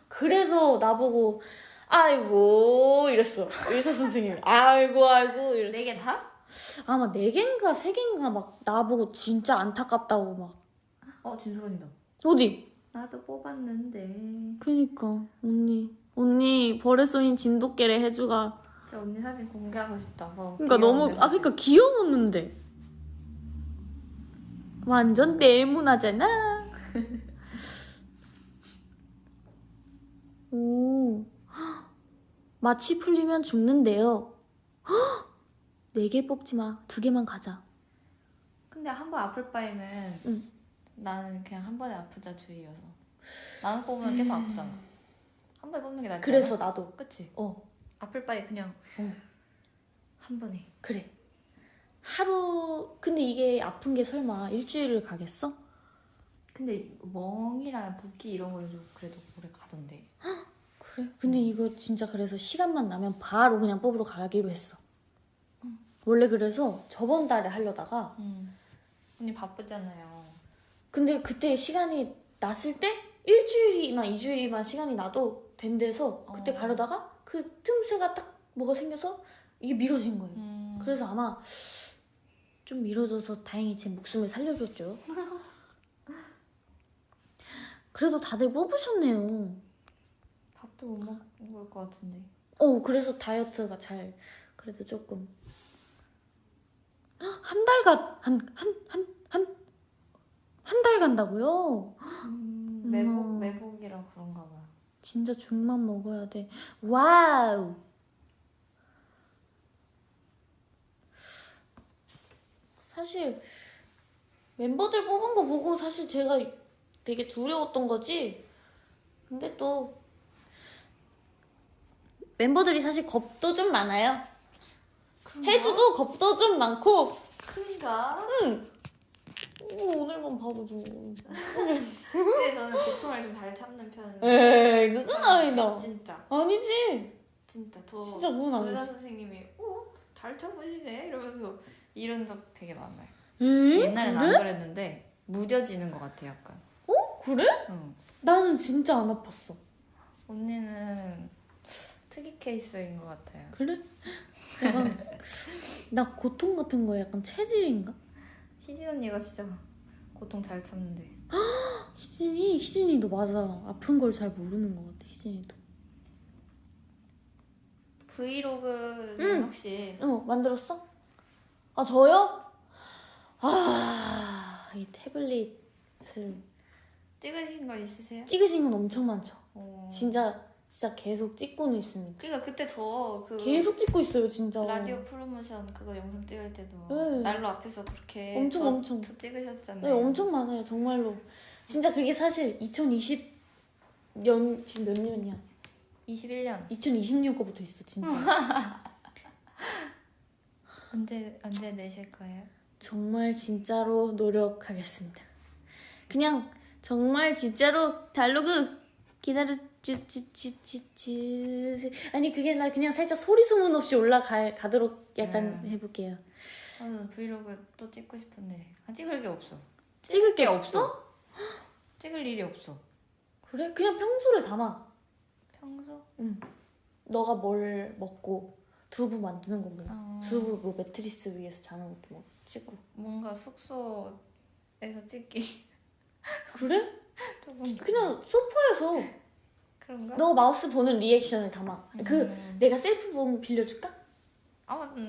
그래서 나보고 아이고 이랬어. 의사 선생님이 아이고 이랬어. 4개 다? 아마 4개인가 3개인가 막 나보고 진짜 안타깝다고 막. 진솔 언니다. 어디? 나도 뽑았는데. 그니까 언니 벌에 쏘인 진돗개래 해주가. 진짜 언니 사진 공개하고 싶다. 그니까 너무 그니까 귀여웠는데 완전 네모나잖아. 오, 마취 풀리면 죽는데요. 4개 뽑지 마. 2개만 가자. 근데 한 번 아플 바에는 응. 나는 그냥 한 번에 아프자 주의여서. 나눠 뽑으면 계속 아프잖아. 한 번에 뽑는 게 낫지 그래서 않아? 나도. 그치? 어. 아플 바에 그냥 어. 한 번에. 그래. 하루 근데 이게 아픈 게 설마 일주일을 가겠어? 근데 멍이랑 붓기 이런 거는 좀 그래도 오래 가던데. 그래? 근데 이거 진짜 그래서 시간만 나면 바로 그냥 뽑으러 가기로 했어. 원래 그래서 저번 달에 하려다가 언니 바쁘잖아요. 근데 그때 시간이 났을 때 일주일이나 이주일이만 시간이 나도 된대서 그때 가려다가 그 틈새가 딱 뭐가 생겨서 이게 미뤄진 거예요. 그래서 아마 좀 미뤄져서 다행히 제 목숨을 살려줬죠. 그래도 다들 뽑으셨네요. 밥도 못 먹을 것 같은데. 그래서 다이어트가 잘 그래도 조금 한 달간 한 달 간다고요? 매복이라 그런가 봐요. 진짜 죽만 먹어야 돼. 와우. 사실 멤버들 뽑은 거 보고 사실 제가 되게 두려웠던 거지. 근데 또 멤버들이 사실 겁도 좀 많아요. 혜주도 겁도 좀 많고. 큰가? 응. 오늘만 봐도 좀. 근데 저는 고통을 좀 잘 참는 편이에요. 에이, 그건 아니다. 진짜. 아니지. 진짜 진짜 그건 아니지. 의사 선생님이 잘 참으시네 이러면서 이런 적 되게 많아요. 그래? 옛날엔 안 그랬는데 무뎌지는 것 같아 약간. 그래? 응. 나는 진짜 안 아팠어. 언니는 특이 케이스인 것 같아요. 그래? 나 고통 같은 거 약간 체질인가? 희진 언니가 진짜 고통 잘 참는데. 희진이도 맞아. 아픈 걸 잘 모르는 것 같아, 희진이도. 브이로그는 혹시 만들었어? 아, 저요? 이 태블릿을 찍으신 거 있으세요? 찍으신 건 엄청 많죠. 어. 진짜 계속 찍고는 있습니다. 그러니까 그때 저 그 계속 찍고 있어요, 진짜. 라디오 프로모션 그거 영상 찍을 때도 네. 난로 앞에서 그렇게 엄청. 저 찍으셨잖아요. 네, 엄청 많아요, 정말로. 진짜 그게 사실 2020년, 지금 몇 년이야? 21년. 2026 거부터 있어, 진짜. 언제 내실 거예요? 정말 진짜로 노력하겠습니다. 그냥 정말 진짜로 달로그 기다려 아니 그게 아니라 그냥 살짝 소리 소문 없이 올라가도록 약간 해볼게요. 저는 브이로그 또 찍고 싶은데 찍을 게 없어. 찍을 게 없어? 찍을 일이 없어. 그래? 그냥 평소를 담아. 평소? 응. 너가 뭘 먹고 두부 만드는 거 뭐. 두부 뭐 매트리스 위에서 자는 것도 뭐 찍고. 뭔가 숙소에서 찍기. 그래? 조금 그냥 소파에서 그런가? 너 마우스 보는 리액션을 담아. 내가 셀프봉 빌려줄까?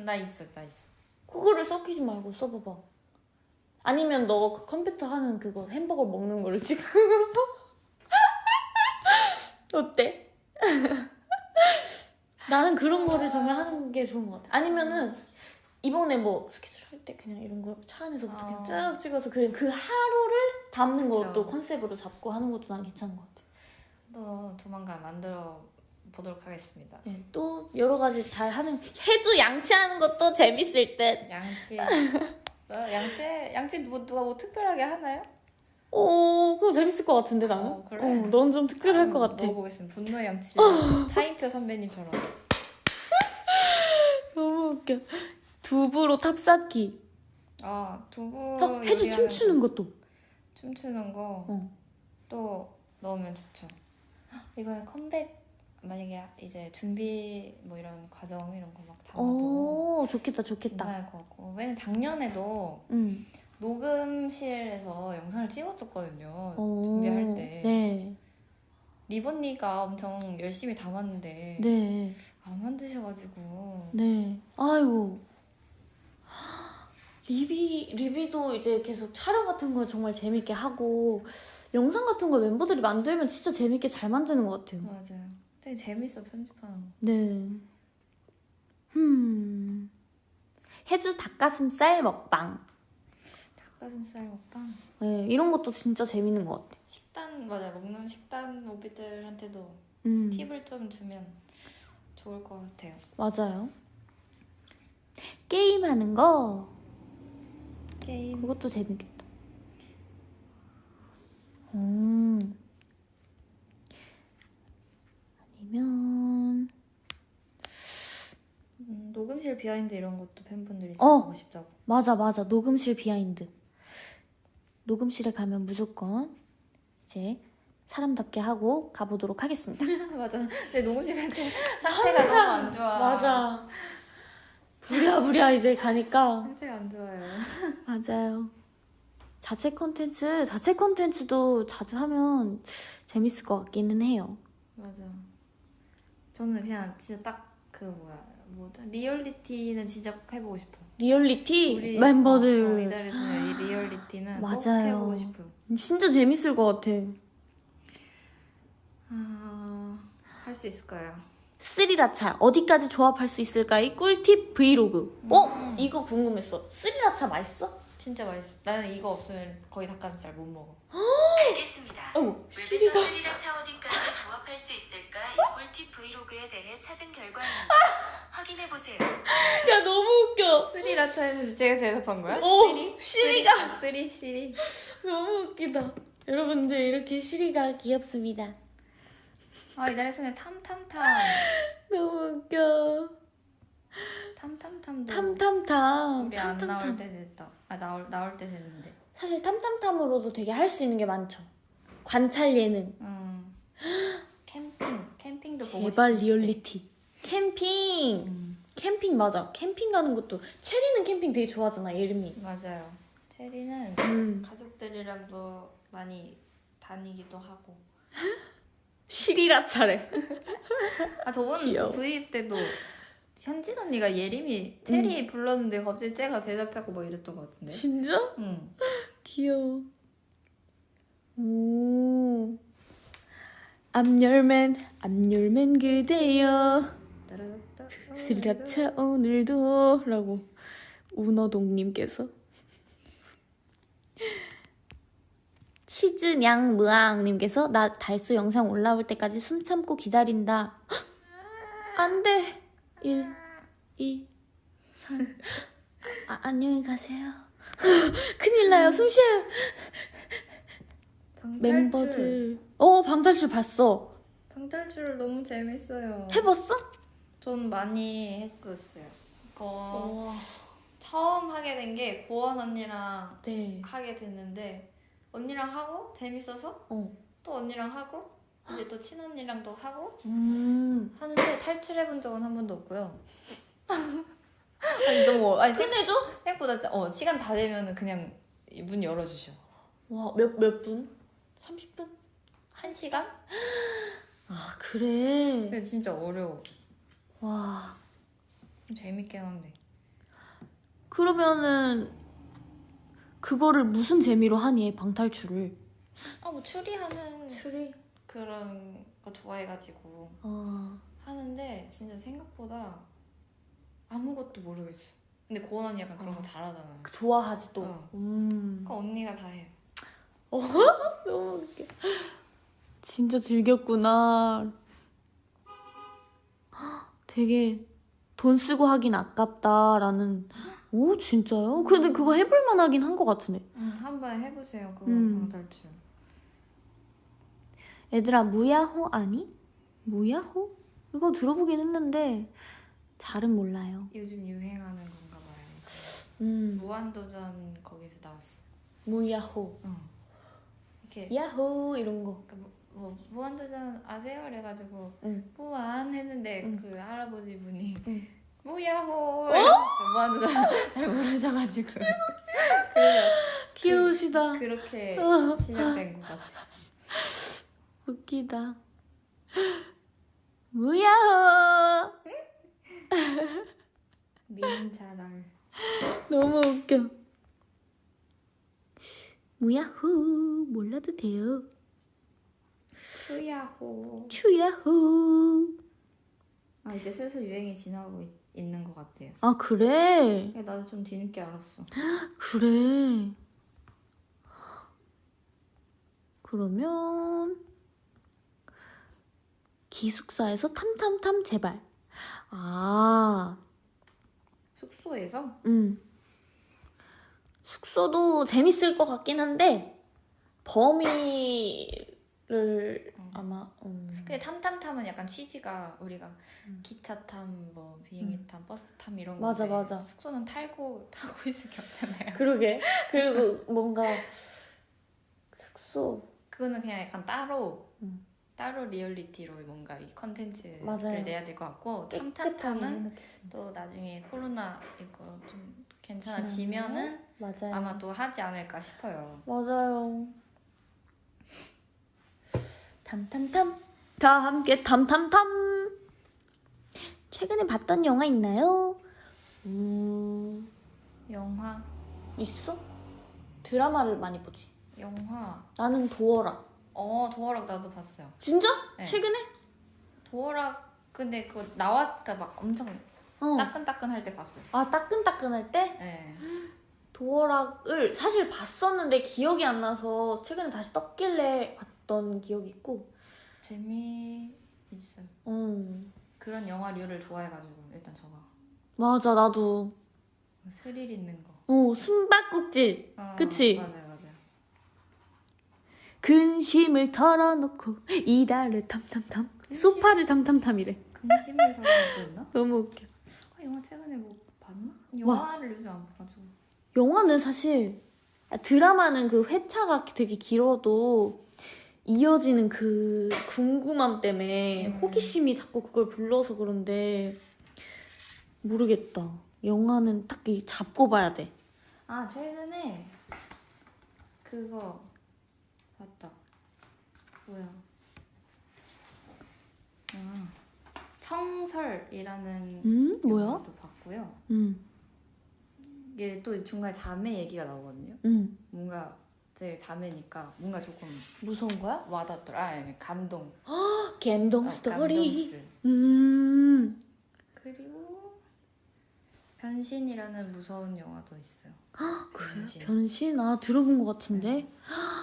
나 있어. 그거를 섞이지 말고 써봐봐. 아니면 너 그 컴퓨터 하는 그거 햄버거 먹는 거를 찍어. 어때? 나는 그런 거를 정말 하는 게 좋은 것 같아. 아니면은 이번에 뭐 스케줄 할 때 그냥 이런 거 차 안에서부터 그냥 쭉 찍어서 그 하루를 담는 그쵸. 것도 컨셉으로 잡고 하는 것도 난 괜찮은 것 같아. 또 조만간 만들어 보도록 하겠습니다. 네, 또 여러 가지 잘 하는 해주 양치하는 것도 재밌을 듯. 양치 누가 뭐 특별하게 하나요? 그거 재밌을 것 같은데 나는. 그래? 넌 좀 특별할 것 같아. 먹어보겠습니다. 분노의 양치. 차인표 선배님처럼. 너무 웃겨. 두부로 탑쌓기. 두부 해주 요리하는 춤추는 것도. 춤추는 거 또 넣으면 좋죠. 이번에 컴백 만약에 이제 준비 뭐 이런 과정 이런 거 막 담아도 좋겠다. 괜찮을 것 같고. 왜냐면 작년에도 녹음실에서 영상을 찍었었거든요. 준비할 때. 네. 리본니가 엄청 열심히 담았는데 네. 안 만드셔가지고. 네. 아이고. 리비도 이제 계속 촬영 같은 거 정말 재밌게 하고 영상 같은 거 멤버들이 만들면 진짜 재밌게 잘 만드는 것 같아요. 맞아요. 되게 재밌어 편집하는 거. 네. 해주 닭가슴살 먹방. 닭가슴살 먹방. 네, 이런 것도 진짜 재밌는 것 같아. 식단 맞아. 먹는 식단 오비들한테도 팁을 좀 주면 좋을 것 같아요. 맞아요. 게임하는 거 게임. 그것도 재밌겠다. 아니면 녹음실 비하인드 이런 것도 팬분들이 어! 보고 싶다고. 맞아. 녹음실 비하인드. 녹음실에 가면 무조건 이제 사람답게 하고 가보도록 하겠습니다. 맞아. 내 녹음실 갈 때 상태가 너무 안 좋아. 맞아. 부랴부랴 이제 가니까. 상태가 안 좋아요. 맞아요. 자체 콘텐츠도 자주 하면 재밌을 것 같기는 해요. 맞아. 저는 그냥 진짜 딱 리얼리티는 진짜 꼭 해보고 싶어. 리얼리티 우리 멤버들. 이달에서는 이 리얼리티는 꼭 맞아요. 해보고 싶어요. 진짜 재밌을 것 같아. 할 수 있을까요? 스리라차 어디까지 조합할 수 있을까? 이 꿀팁 브이로그. 이거 궁금했어. 스리라차 맛있어? 진짜 맛있어. 나는 이거 없으면 거의 닭가슴살 못 먹어. 알겠습니다. 시리가. 웹에서 스리라차 어딘까지 조합할 수 있을까? 이 꿀팁 브이로그에 대해 찾은 결과입니다. 확인해보세요. 야 너무 웃겨. 스리라차에서 제가 대답한 거야? 시리가. 시리. 너무 웃기다. 여러분들 이렇게 시리가 귀엽습니다. 이달에서는 탐탐탐. 너무 웃겨. 탐탐탐도. 탐탐탐. 우리 안 나올 때 됐다. 나올 때 됐는데. 사실 탐탐탐으로도 되게 할 수 있는 게 많죠. 관찰 예능. 캠핑도 보고 제발 싶었을 리얼리티. 캠핑. 캠핑 맞아. 캠핑 가는 것도 체리는 캠핑 되게 좋아하잖아. 이름이. 때. 맞아요. 체리는 가족들이랑도 많이 다니기도 하고. 시리라차래. 저번 귀여워. V 때도 현진 언니가 예림이 체리 불렀는데 갑자기 쟤가 대답하고 막 이랬던 것 같은데. 진짜? 응. 귀여워. 오. 앞열맨 그대여. 스리라차 오늘도 라고 운어동님께서. 치즈냥무앙님께서 나 달수 영상 올라올 때까지 숨 참고 기다린다. 안돼. 1, 2, 3. 안녕히 가세요. 큰일 나요. 숨 쉬어요. 멤버들. 방탈출 봤어. 방탈출 너무 재밌어요. 해봤어? 전 많이 했었어요. 처음 하게 된 게 고원 언니랑 네. 하게 됐는데 언니랑 하고 재밌어서 또 언니랑 하고 이제 또 친언니랑도 하고 하는데 탈출해본 적은 한 번도 없고요. 너무 끝내줘? 생각보다 진짜 시간 다 되면은 그냥 문 열어주셔. 와, 몇 분? 30분? 1시간? 아, 그래. 근데 진짜 어려워. 와. 재밌긴 한데. 그러면은 그거를 무슨 재미로 하니, 방탈출을? 추리하는 추리? 그런 거 좋아해가지고 하는데 진짜 생각보다 아무것도 모르겠어. 근데 고원 언니 약간 그런 거 잘하잖아. 좋아하지 또. 그러니까 언니가 다 해. 너무 웃겨. 진짜 즐겼구나. 되게 돈 쓰고 하긴 아깝다라는. 오, 진짜요? 근데 그거 해볼 만하긴 한 것 같은데. 한번 해보세요. 그거 방탈출. 얘들아, 무야호 아니? 무야호? 이거 들어보긴 했는데 잘은 몰라요. 요즘 유행하는 건가 봐요. 무한도전 거기서 나왔어. 무야호. 이렇게 야호 이런 거. 그러니까 무한도전 아세요? 그래가지고 무한 했는데 그 할아버지 분이 무야호 이랬어. 무한도전 잘 모르셔가지고. 그래서 귀여우시다. 그렇게 시작된 것 같아. 웃기다. 무야호. 민자랄. 너무 웃겨. 무야호 몰라도 돼요. 추야호. 추야호. 이제 슬슬 유행이 지나고 있는 것 같아요. 아, 그래? 나도 좀 뒤늦게 알았어. 그래. 그러면 기숙사에서 탐탐탐 제발. 아, 숙소에서? 숙소도 재밌을 것 같긴 한데 범위를 아마 근데 탐탐탐은 약간 취지가 우리가 기차 탐, 뭐 비행기 탐, 버스 탐 이런 맞아, 건데 맞아. 숙소는 타고 있을 게 없잖아요. 그러게. 그리고 뭔가 숙소 그거는 그냥 약간 따로 음. 따로 리얼리티로 뭔가 이 컨텐츠를 맞아요. 내야 될 것 같고 깨끗하게 탐탐탐은 해놓겠습니다. 또 나중에 코로나 이거 좀 지나면? 괜찮아지면은 맞아요. 아마 또 하지 않을까 싶어요. 맞아요. 탐탐탐 다 함께 탐탐탐. 최근에 봤던 영화 있나요? 영화 있어? 드라마를 많이 보지. 영화 나는 도어락. 도어락 나도 봤어요. 진짜? 네. 최근에? 도어락 근데 그거 나왔까 막 엄청 따끈따끈할 때 봤어요. 아, 따끈따끈할 때? 네. 도어락을 사실 봤었는데 기억이 안 나서 최근에 다시 떴길래 봤던 기억이 있고. 재미있어요. 그런 영화류를 좋아해가지고 일단 저가 맞아, 나도. 스릴 있는 거. 숨바꼭질. 그치? 맞아요. 근심을 털어놓고 이달을 탐탐탐. 소파를 탐탐탐이래. 근심을 사랑하고 있나? 너무 웃겨. 영화 최근에 뭐 봤나? 영화를 요즘 안 봐가지고. 영화는 사실 드라마는 그 회차가 되게 길어도 이어지는 그 궁금함 때문에 호기심이 자꾸 그걸 불러서 그런데 모르겠다. 영화는 딱 잡고 봐야 돼. 아 최근에 그거 봤다. 뭐야? 청설이라는 뭐야? 영화도 봤고요. 이게 또 중간에 자매 얘기가 나오거든요. 뭔가 제 자매니까 뭔가 조금 무서운 거야? 와닿더라. 아니, 감동. 감동 스토리. 감동스. 그리고 변신이라는 무서운 영화도 있어요. 그래요? 변신? 아, 들어본 것 같은데? 네.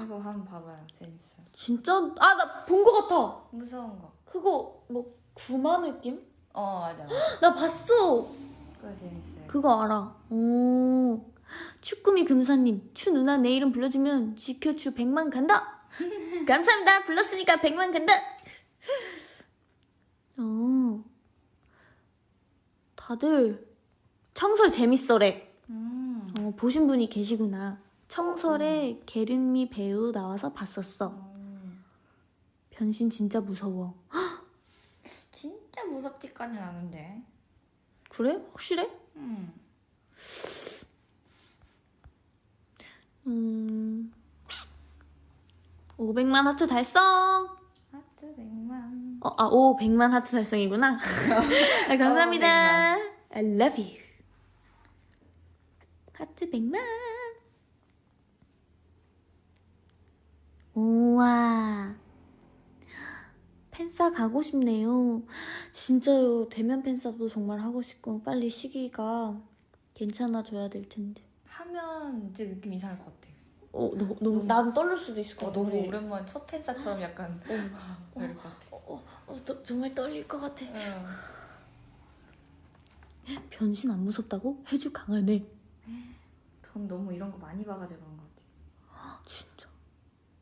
이거 한번 봐봐요. 재밌어요. 진짜? 아, 나 본 것 같아. 무서운 거. 그거 뭐 구마 느낌? 맞아. 나 봤어. 그거 재밌어요. 그거 알아. 오. 추꾸미 금사님, 추 누나 내 이름 불러주면 지켜추 100만 간다. 감사합니다. 불렀으니까 100만 간다. 다들 청설 재밌어래. 보신 분이 계시구나. 청설에 게른미 배우 나와서 봤었어. 변신 진짜 무서워. 진짜 무섭지까지는 않은데. 그래? 확실해? 500만 하트 달성. 하트 100만. 100만 하트 달성이구나. 아, 감사합니다. I love you. 하트 100만. 우와. 팬싸 가고 싶네요. 진짜요. 대면 팬싸도 정말 하고 싶고 빨리 시기가 괜찮아져야 될 텐데. 하면 이제 느낌 이상할 것 같아. 난 떨릴 수도 있을 것 같아. 너무 오랜만에 첫 팬싸처럼 약간 그럴 것 같아. 정말 떨릴 것 같아. 응. 변신 안 무섭다고? 해주 강하네. 전 너무 이런 거 많이 봐가지고 그런 것 같아. 진짜.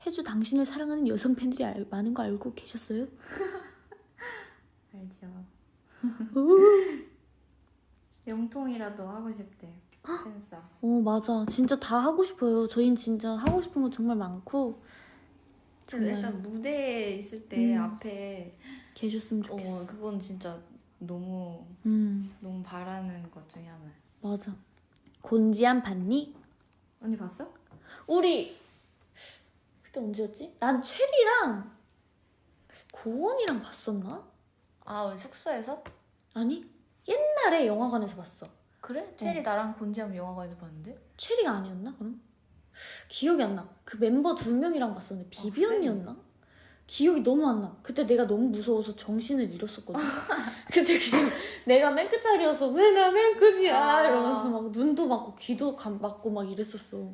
해주 당신을 사랑하는 여성 팬들이 많은 거 알고 계셨어요? 알죠. 영통이라도 하고 싶대. 팬싸. 맞아. 진짜 다 하고 싶어요. 저희는 진짜 하고 싶은 거 정말 많고. 정말 일단 무대에 있을 때 앞에 계셨으면 좋겠어. 그건 진짜 너무 너무 바라는 것 중에 하나야. 맞아. 곤지암 봤니? 언니 봤어? 우리 그때 언제였지? 난 체리랑 고원이랑 봤었나? 우리 숙소에서? 아니, 옛날에 영화관에서 봤어. 그래? 체리 나랑 곤지암 영화관에서 봤는데? 체리가 아니었나 그럼? 기억이 안 나. 그 멤버 2명이랑 봤었는데 비비 그래? 언니였나? 기억이 너무 안 나. 그때 내가 너무 무서워서 정신을 잃었었거든. 그때 그냥 내가 맨 끝자리여서 왜 나 맨 끝이야 이러면서 막 눈도 맞고 귀도 맞고 막 이랬었어.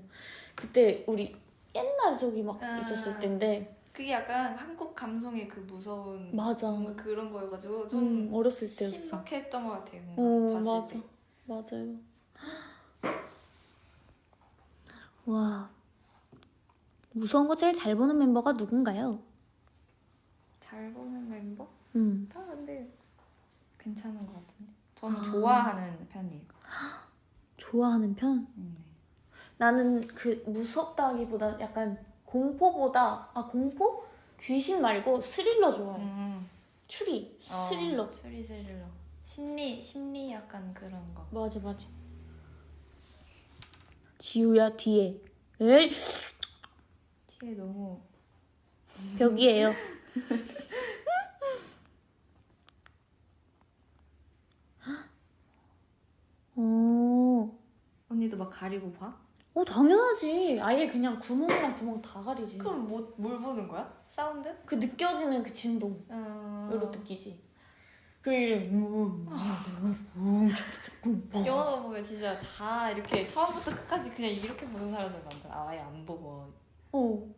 그때 우리 옛날 저기 막 아. 있었을 때인데 그게 약간 한국 감성의 그 무서운 맞아. 뭔가 그런 거여가지고 좀 어렸을 때였어. 신박했던 것 같아요. 뭔가 봤을 맞아. 때. 맞아요. 와, 무서운 거 제일 잘 보는 멤버가 누군가요? 잘 보는 멤버? 다 근데 괜찮은 것 같은데. 저는 좋아하는 편이에요. 좋아하는 편? 네. 나는 그 무섭다기보다 약간 공포보다 공포? 귀신 말고 스릴러 좋아해. 추리, 스릴러. 추리 스릴러. 심리 약간 그런 거. 맞아. 지우야 뒤에. 에이 뒤에 너무 벽이에요. 언니도 막 가리고 봐? 당연하지. 아예 그냥 구멍이랑 구멍 다 가리지. 그럼 뭘 보는 거야? 사운드? 그 느껴지는 그 진동으로 느끼지. 그 이름. 영화가 보면 진짜 다 이렇게 처음부터 끝까지 그냥 이렇게 보는 사람들 많잖아. 아예 안 보고.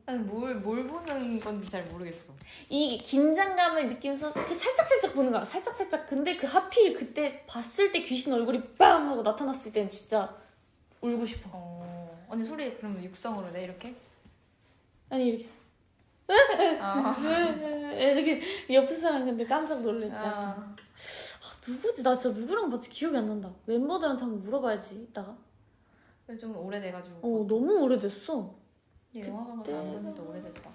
나는 뭘 보는 건지 잘 모르겠어. 이 긴장감을 느끼면서 그 살짝 보는 거야. 살짝. 근데 그 하필 그때 봤을 때 귀신 얼굴이 빵 하고 나타났을 땐 진짜 울고 싶어. 언니 소리 그러면 육성으로 내 이렇게? 아니 이렇게 아. 이렇게 옆에 사람 근데 깜짝 놀랐지. 누구지? 나 진짜 누구랑 봤지 기억이 안 난다. 멤버들한테 한번 물어봐야지 이따가. 좀 오래돼가지고. 너무 오래됐어. 영화관 가서 안 본 지도 오래됐다.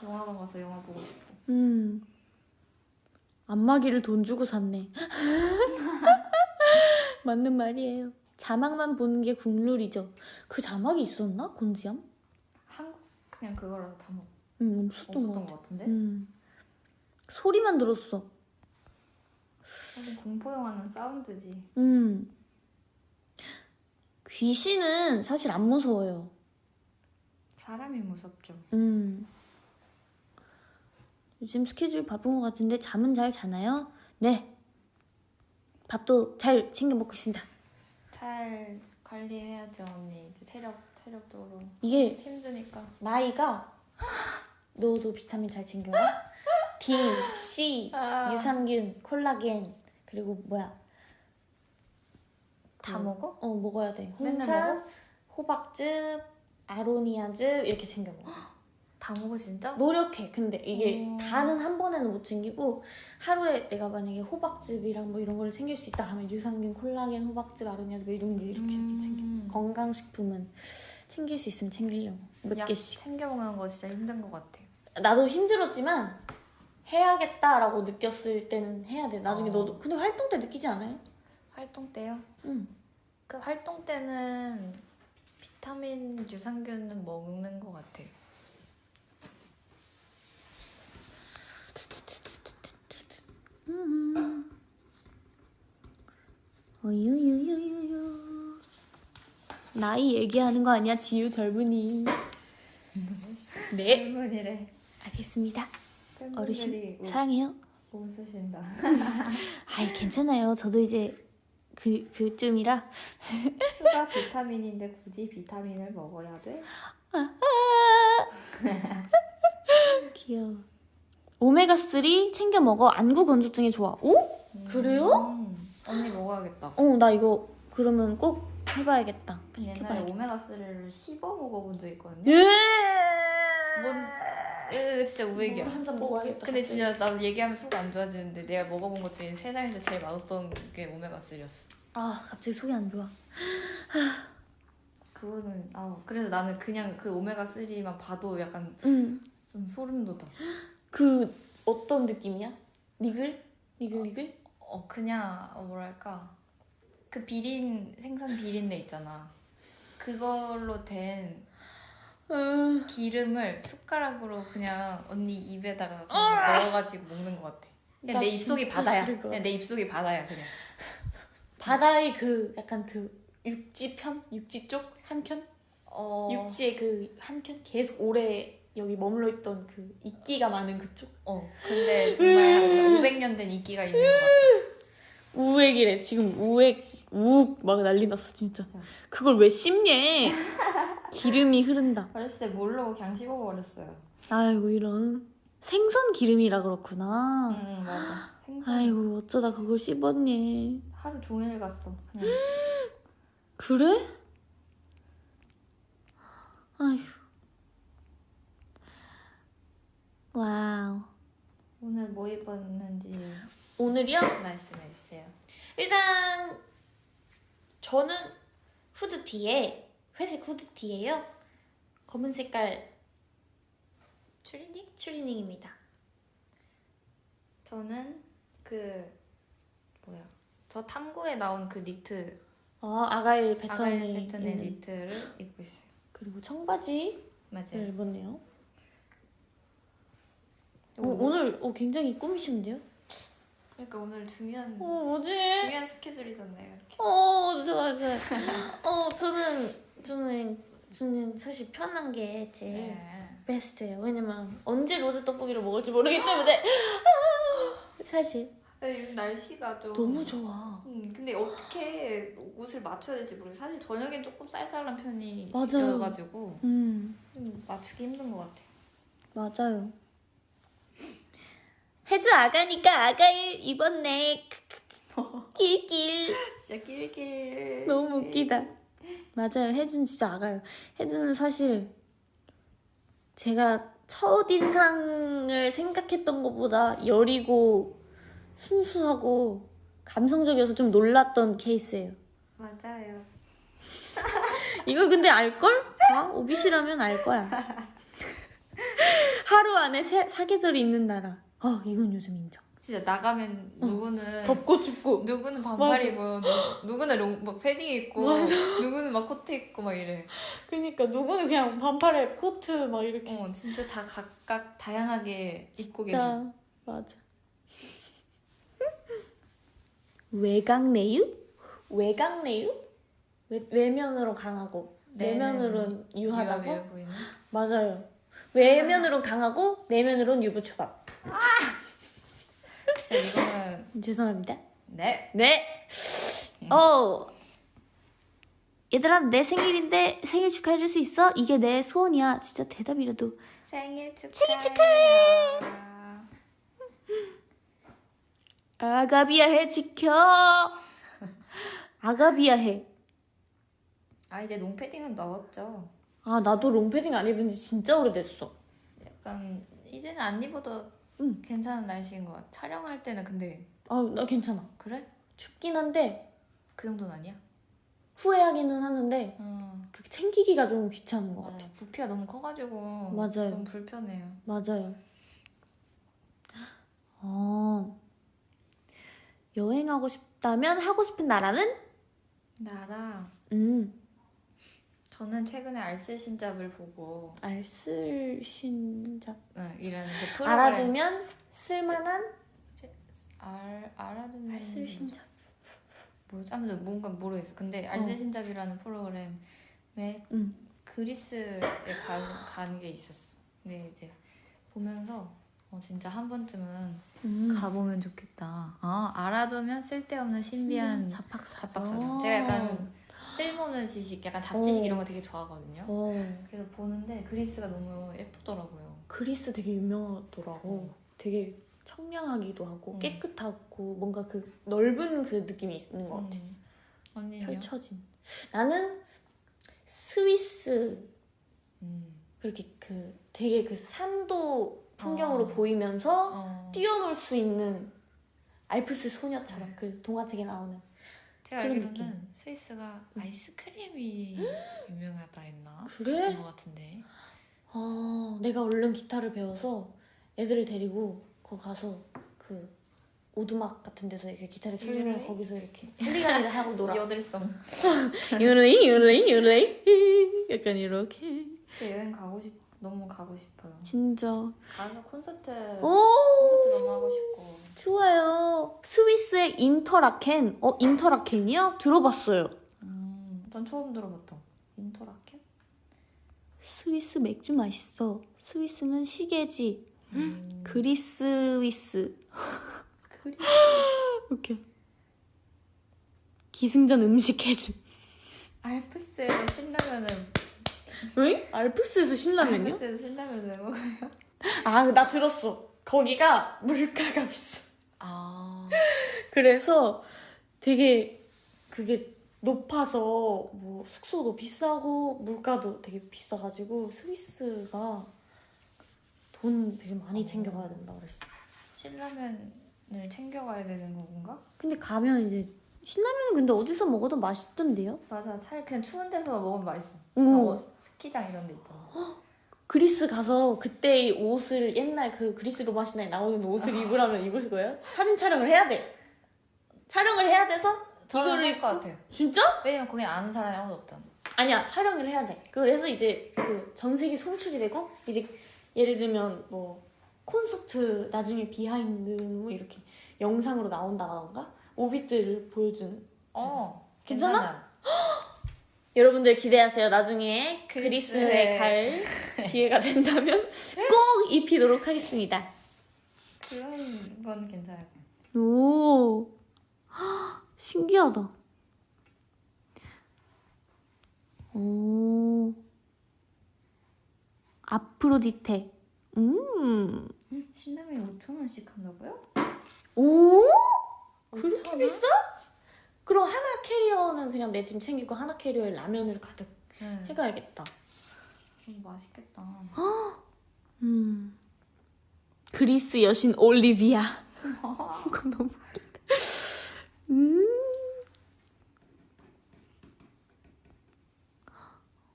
영화관 가서 영화 보고 싶어. 안마기를 돈 주고 샀네. 맞는 말이에요. 자막만 보는 게 국룰이죠. 그 자막이 있었나? 곤지암? 한국 그냥 그거라서 다 없었던 것 같아. 같은데? 소리만 들었어. 사실 공포 영화는 사운드지. 귀신은 사실 안 무서워요. 사람이 무섭죠. 요즘 스케줄 바쁜 것 같은데 잠은 잘 자나요? 네. 밥도 잘 챙겨 먹고 있습니다. 잘 관리해야죠 언니. 이제 체력적으로 이게 힘드니까. 나이가 너도 비타민 잘 챙겨요? D, C, 유산균, 콜라겐 그리고 다 먹어? 먹어야 돼. 맨날 홍삼, 먹어? 호박즙, 아로니아즙 이렇게 챙겨 먹어. 다 먹어 진짜? 노력해. 근데 이게 다는 한 번에는 못 챙기고 하루에 내가 만약에 호박즙이랑 뭐 이런 걸 챙길 수 있다 하면 유산균, 콜라겐, 호박즙, 아로니아즙 이런 게 이렇게 챙겨. 건강식품은 챙길 수 있으면 챙기려고 몇 약 개씩. 챙겨 먹는 거 진짜 힘든 것 같아. 나도 힘들었지만 해야겠다라고 느꼈을 때는 해야 돼. 나중에 너도 근데 활동 때 느끼지 않아요? 활동 때요? 응. 그 활동 때는 비타민 유산균은 먹는 것 같아. 어유유유유유. 나이 얘기하는 거 아니야, 지유 젊은이. 네. 젊은이래. 알겠습니다. 어르신 팬분들이 사랑해요. 웃으신다. 아이 괜찮아요. 저도 이제 그쯤이라. 추가 비타민인데 굳이 비타민을 먹어야 돼? 귀여워. 오메가3 챙겨 먹어. 안구 건조증에 좋아. 오? 그래요? 언니 먹어야겠다. 나 이거 그러면 꼭 해봐야겠다. 옛날에 오메가3를 씹어 먹어본 적 있거든요. 예! 진짜 우액이야. 한잔 먹어야겠다. 근데 갑자기. 진짜 나도 얘기하면 속 안 좋아지는데 내가 먹어본 것 중에 세상에서 제일 맛없던 게 오메가3였어. 갑자기 속이 안 좋아. 그거는 그래서 나는 그냥 그 오메가3만 봐도 약간 좀 소름 돋아. 그 어떤 느낌이야? 니글? 그냥 뭐랄까 그 생선 비린내 있잖아. 그걸로 된 기름을 숟가락으로 그냥 언니 입에다가 그냥 넣어가지고 먹는 것 같아. 그냥 내 입속이 바다야. 그냥 내 입속이 바다야 그냥. 바다의 그 약간 그 육지 쪽 한켠? 육지의 그 한켠? 계속 오래 여기 머물러 있던 그 이끼가 많은 그쪽? 근데 정말 한 500년 된 이끼가 있는 것 같아. 우액이래. 지금 우액 막 난리 났어 진짜. 그걸 왜 씹냐? 기름이 흐른다. 어렸을 때 모르고 그냥 씹어버렸어요. 아이고 이런 생선 기름이라 그렇구나. 응, 맞아. 생선. 아이고 어쩌다 그걸 씹었니. 하루 종일 갔어. 그냥. 그래? 아휴. 와우. 오늘 뭐 입었는지 오늘이요? 말씀해주세요. 일단 저는 후드티에 회색 후드티예요. 검은 색깔 추리닝입니다. 저는 저 탐구에 나온 그 니트 아가일 패턴의 아가일 패턴의 니트를 입고 있어요. 그리고 청바지를 맞아요. 입었네요. 이거 오늘 굉장히 꾸미시는데요? 그러니까 오늘 중요한 뭐지? 중요한 스케줄이잖아요. 이렇게. 좋아. 저는 사실 편한 게 제일 네. 베스트예요. 왜냐면 언제 로제 떡볶이를 먹을지 모르기 때문에 사실 요즘 날씨가 좀 너무 좋아. 근데 어떻게 옷을 맞춰야 될지 모르겠어요. 사실 저녁엔 조금 쌀쌀한 편이 맞아요. 여가지고 좀 맞추기 힘든 것 같아요. 맞아요. 혜주 아가니까 아가일 입었네. 낄낄. 진짜 낄낄. 너무 웃기다. 맞아요. 혜주는 진짜 아가요. 혜주는 사실 제가 첫인상을 생각했던 것보다 여리고 순수하고 감성적이어서 좀 놀랐던 케이스예요. 맞아요. 이걸 근데 알걸? 다 오비시라면 알 거야. 하루 안에 사계절이 있는 나라. 이건 요즘 인정. 진짜 나가면 누구는 덥고 춥고. 누구는 반팔이고 누구는 막 패딩 입고 누구는 막 코트 입고 막 이래. 그러니까 누구는 그냥 반팔에 코트 막 이렇게. 진짜 다 각각 다양하게 입고 계셔. 진짜 맞아. 외곽내유? 외곽내유? 외면으로 강하고 내면으로는 유하다고? 유해 보이는? 맞아요. 외면으로는 강하고 내면으로는 유부초밥. 진짜 이거는 죄송합니다. 네. 얘들아 내 생일인데 생일 축하해줄 수 있어? 이게 내 소원이야. 진짜 대답이라도. 생일 축하해. 생일 축하해. 아가비아해 지켜. 아가비아해. 이제 롱패딩은 넣었죠. 나도 롱패딩 안 입은 지 진짜 오래됐어. 약간 이제는 안 입어도 괜찮은 날씨인 것 같아. 촬영할 때는 근데 나 괜찮아. 그래? 춥긴 한데 그 정도는 아니야? 후회하기는 하는데 그 챙기기가 좀 귀찮은 것 같아. 맞아요. 부피가 너무 커가지고 맞아요. 너무 불편해요. 맞아요. 여행하고 싶다면 하고 싶은 나라는? 나랑 저는 최근에 알쓸신잡을 보고 알쓸신잡. 이라는 그 프로그램 알아두면 쓸만한? 알아두면 알쓸신잡. 뭐지? 아무튼 뭔가 모르겠어. 근데 알쓸신잡이라는 프로그램에 그리스에 간 게 있었어. 근데 이제 보면서 진짜 한 번쯤은 가보면 좋겠다. 알아두면 쓸데없는 신비한 잡학사전. 제가 약간 쓸모없는 지식, 약간 잡지식 이런 거 되게 좋아하거든요. 그래서 보는데 그리스가 너무 예쁘더라고요. 그리스 되게 유명하더라고. 되게 청량하기도 하고 깨끗하고 뭔가 그 넓은 그 느낌이 있는 것 같아. 언니는요? 펼쳐진. 나는 스위스 그렇게 되게 그 산도 풍경으로 보이면서 뛰어놀 수 있는 알프스 소녀처럼 그 동화책에 나오는. 제가 그런 알기로는 느낌. 스위스가 아이스크림이 유명하다 했나? 그래? 그런 것 같은데. 내가 얼른 기타를 배워서 애들을 데리고 거기 가서 그 오두막 같은 데서 이렇게 기타를 치면 율레이? 거기서 이렇게 할리갈리를 하고 놀아. 여들성. 율레이 약간 이렇게. 진짜 여행 너무 가고 싶어요. 진짜. 가서 콘서트 오 너무 하고 싶고. 좋아요. 스위스의 인터라켄. 인터라켄이요? 들어봤어요. 전 처음 들어봤다. 인터라켄? 스위스 맥주 맛있어. 스위스는 시계지. 그리스위스. 웃겨. 기승전 음식 해줌. 알프스에서 신라면을 응? 알프스에서 신라면요? 알프스에서 신라면 왜 먹어요? 아, 나 들었어. 거기가 물가가 비싸. 아. 그래서 되게 그게 높아서 뭐 숙소도 비싸고 물가도 되게 비싸가지고 스위스가 돈 되게 많이 챙겨가야 된다 그랬어. 신라면을 챙겨가야 되는 건가? 근데 가면 이제 신라면은 근데 어디서 먹어도 맛있던데요? 맞아. 차라리 그냥 추운 데서 먹으면 맛있어. 어. 스키장 이런 데 있잖아. 그리스 가서 그때 옷을 옛날 그 그리스 로마 신화에 나오는 옷을 입으라면 입을 거예요? 사진 촬영을 해야 돼. 촬영을 해야 돼서 저는 이거를 할 것 같아요. 진짜? 왜냐면 거기 아는 사람이 아무도 없잖아. 아니야, 촬영을 해야 돼. 그래서 이제 그 전 세계 송출이 되고 이제 예를 들면 뭐 콘서트 나중에 비하인드 뭐 이렇게 영상으로 나온다던가 오빛들을 보여주는. 괜찮아? 여러분들 기대하세요. 나중에 그리스에 그리스에 갈 기회가 된다면 꼭 입히도록 하겠습니다. 그런 건 괜찮을 것 같아. 오, 신기하다. 오, 아프로디테. 신라면이 5,000원씩 한다고요? 오, 그렇게 5,000원? 비싸? 그럼 하나 캐리어는 그냥 내 짐 챙기고 하나 캐리어에 라면을 가득 네. 해가야겠다. 맛있겠다. 그리스 여신 올리비아. 그거 너무 웃긴다.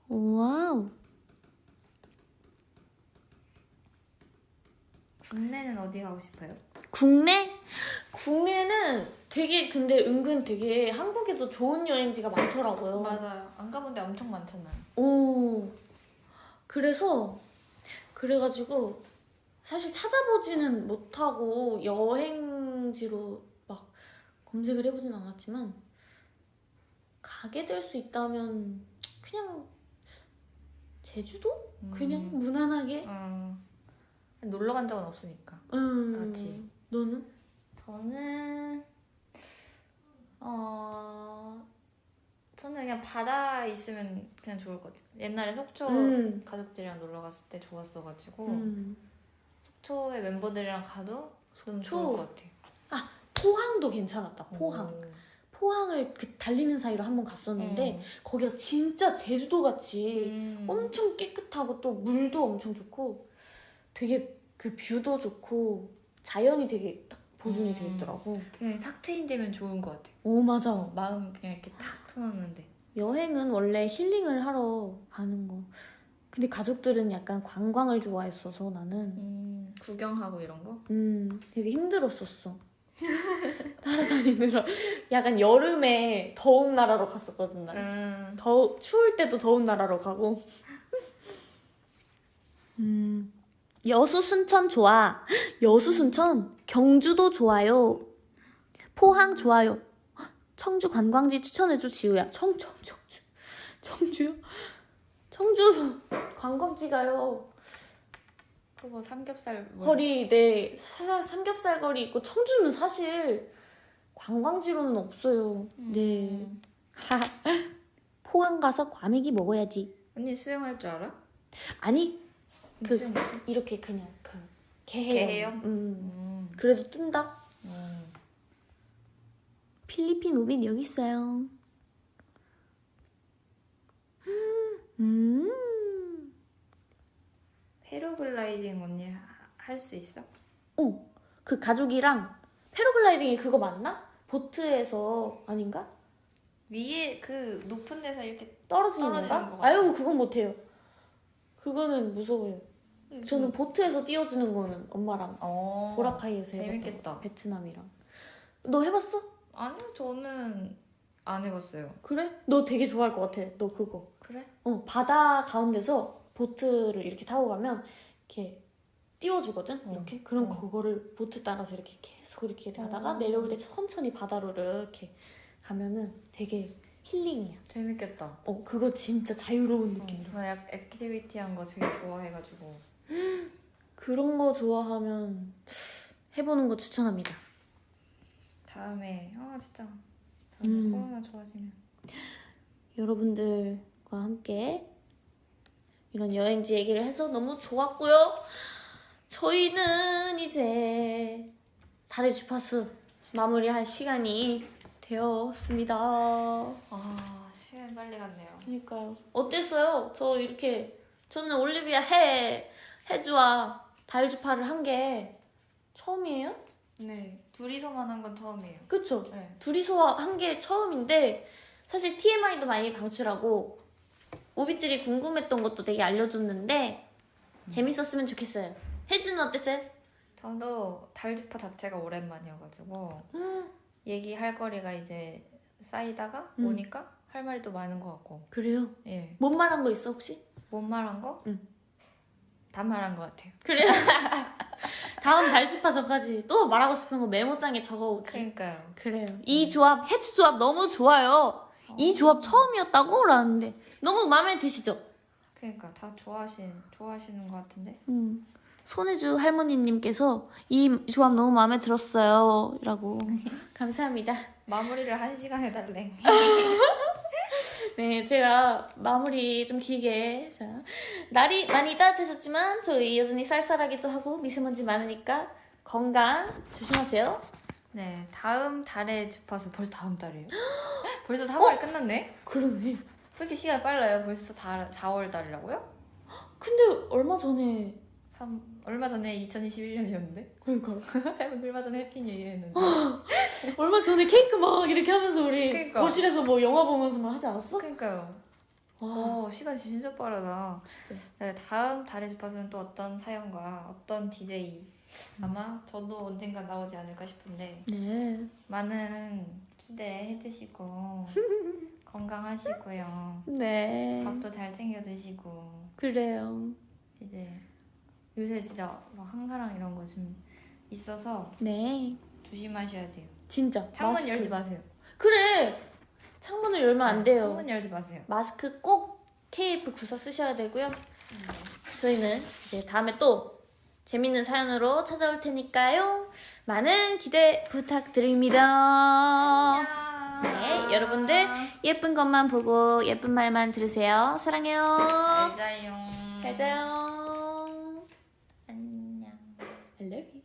와우. 국내는 어디 가고 싶어요? 국내? 국내는 되게 근데 은근 되게 한국에도 좋은 여행지가 많더라고요. 맞아요. 안 가본 데 엄청 많잖아요. 오. 그래가지고 사실 찾아보지는 못하고 여행지로 막 검색을 해보진 않았지만 가게 될 수 있다면 그냥 제주도? 그냥 무난하게? 놀러 간 적은 없으니까. 같이. 너는? 저는 저는 그냥 바다 있으면 그냥 좋을 것 같아요. 옛날에 속초 가족들이랑 놀러 갔을 때 좋았어가지고 속초의 멤버들이랑 가도 너무 좋을 것 같아요. 아, 포항도 괜찮았다. 포항을 그 달리는 사이로 한번 갔었는데 거기가 진짜 제주도 같이 엄청 깨끗하고 또 물도 엄청 좋고 되게 그 뷰도 좋고 자연이 되게 딱 보존이 되어 있더라고. 그냥 탁 트인 데면 좋은 것 같아요. 오, 맞아. 마음 그냥 이렇게 탁 트놓는데. 여행은 원래 힐링을 하러 가는 거. 근데 가족들은 약간 관광을 좋아했어서 나는 구경하고 이런 거? 되게 힘들었었어. 따라다니느라. 약간 여름에 더운 나라로 갔었거든 난. 추울 때도 더운 나라로 가고. 여수 순천 좋아. 여수 순천 경주도 좋아요. 포항 좋아요. 청주 관광지 추천해줘 지우야. 청주요? 청주 관광지가요. 그 뭐 삼겹살 거리 네 삼겹살 거리 있고 청주는 사실 관광지로는 없어요. 네. 포항 가서 과메기 먹어야지. 언니 수영할 줄 알아? 아니 그 수영 못해? 이렇게 그냥 그 개헤엄? 그래도 뜬다. 필리핀 우빈 여기 있어요. 패러글라이딩 언니 할 수 있어? 그 가족이랑 패러글라이딩이 그거 맞나? 보트에서 아닌가? 위에 그 높은 데서 이렇게 떨어지는 거 건가? 같아. 아유 그건 못해요. 그거는 무서워요. 저는 보트에서 띄워주는 거는 엄마랑 보라카이에서 재밌겠다. 해봤던 베트남이랑. 너 해봤어? 아니요, 저는 안 해봤어요. 그래? 너 되게 좋아할 것 같아. 너 그거. 그래? 바다 가운데서 보트를 이렇게 타고 가면 이렇게 띄워주거든. 이렇게. 그럼 그거를 보트 따라서 이렇게 계속 이렇게 가다가 내려올 때 천천히 바다로 이렇게 가면은 되게 힐링이야. 재밌겠다. 그거 진짜 자유로운 느낌이야. 나 약 액티비티한 거 되게 좋아해가지고. 그런 거 좋아하면 해보는 거 추천합니다. 다음에 진짜 다음에 코로나 좋아지면 여러분들과 함께 이런 여행지 얘기를 해서 너무 좋았고요. 저희는 이제 달의 주파수 마무리할 시간이 되었습니다. 아, 시간 빨리 갔네요. 그러니까요. 어땠어요? 저는 올리비아 해주와 달주파를 한 게 처음이에요? 네, 둘이서만 한 건 처음이에요. 그쵸? 네. 둘이서 한 게 처음인데 사실 TMI도 많이 방출하고 오빛들이 궁금했던 것도 되게 알려줬는데 재밌었으면 좋겠어요. 혜주는 어땠어요? 저도 달주파 자체가 오랜만이어가지고 얘기할 거리가 이제 쌓이다가 오니까 할 말이 또 많은 것 같고. 그래요? 예. 못 말한 거 있어 혹시? 못 말한 거? 응. 다 말한 것 같아요. 그래요? 다음 달주파 전까지 또 말하고 싶은 거 메모장에 적어올게. 그러니까요. 그래요. 이 조합, 해주 조합 너무 좋아요. 이 조합 처음이었다고? 라는데 너무 마음에 드시죠? 그러니까 다 좋아하시는 것 같은데. 손혜주 할머니님께서 이 조합 너무 마음에 들었어요. 라고. 감사합니다. 마무리를 1시간 해달래. 네, 제가 마무리 좀 길게. 자, 날이 많이 따뜻해졌지만 저희 여전히 쌀쌀하기도 하고 미세먼지 많으니까 건강 조심하세요. 네, 다음 달의 주파수 벌써 다음 달이에요? 벌써 3월이 끝났네? 그러네. 왜 이렇게 시간 빨라요? 벌써 4월 달이라고요? 근데 얼마 전에 얼마 전에 2021년이었는데? 그러니까 얼마 전에 해피 뉴 이어였는데. 얼마 전에 케이크 막 이렇게 하면서 우리 그러니까. 거실에서 뭐 영화 보면서 막 하지 않았어? 그러니까요. 와, 시간 진짜 빠르다. 진짜. 네, 다음 달의 주파수는 또 어떤 사연과 어떤 DJ 아마 저도 언젠가 나오지 않을까 싶은데 네. 많은 기대해 주시고 건강하시고요. 네. 밥도 잘 챙겨 드시고 그래요. 이제 요새 진짜 막 항사랑 이런 거 좀 있어서 네. 조심하셔야 돼요. 진짜. 창문 마스크. 열지 마세요. 그래. 창문을 열면 안 돼요. 창문 열지 마세요. 마스크 꼭 KF94 쓰셔야 되고요. 저희는 이제 다음에 또 재밌는 사연으로 찾아올 테니까요. 많은 기대 부탁드립니다. 네, 여러분들 예쁜 것만 보고 예쁜 말만 들으세요. 사랑해요. 잘 자요. 잘 자요. 안녕. I love you.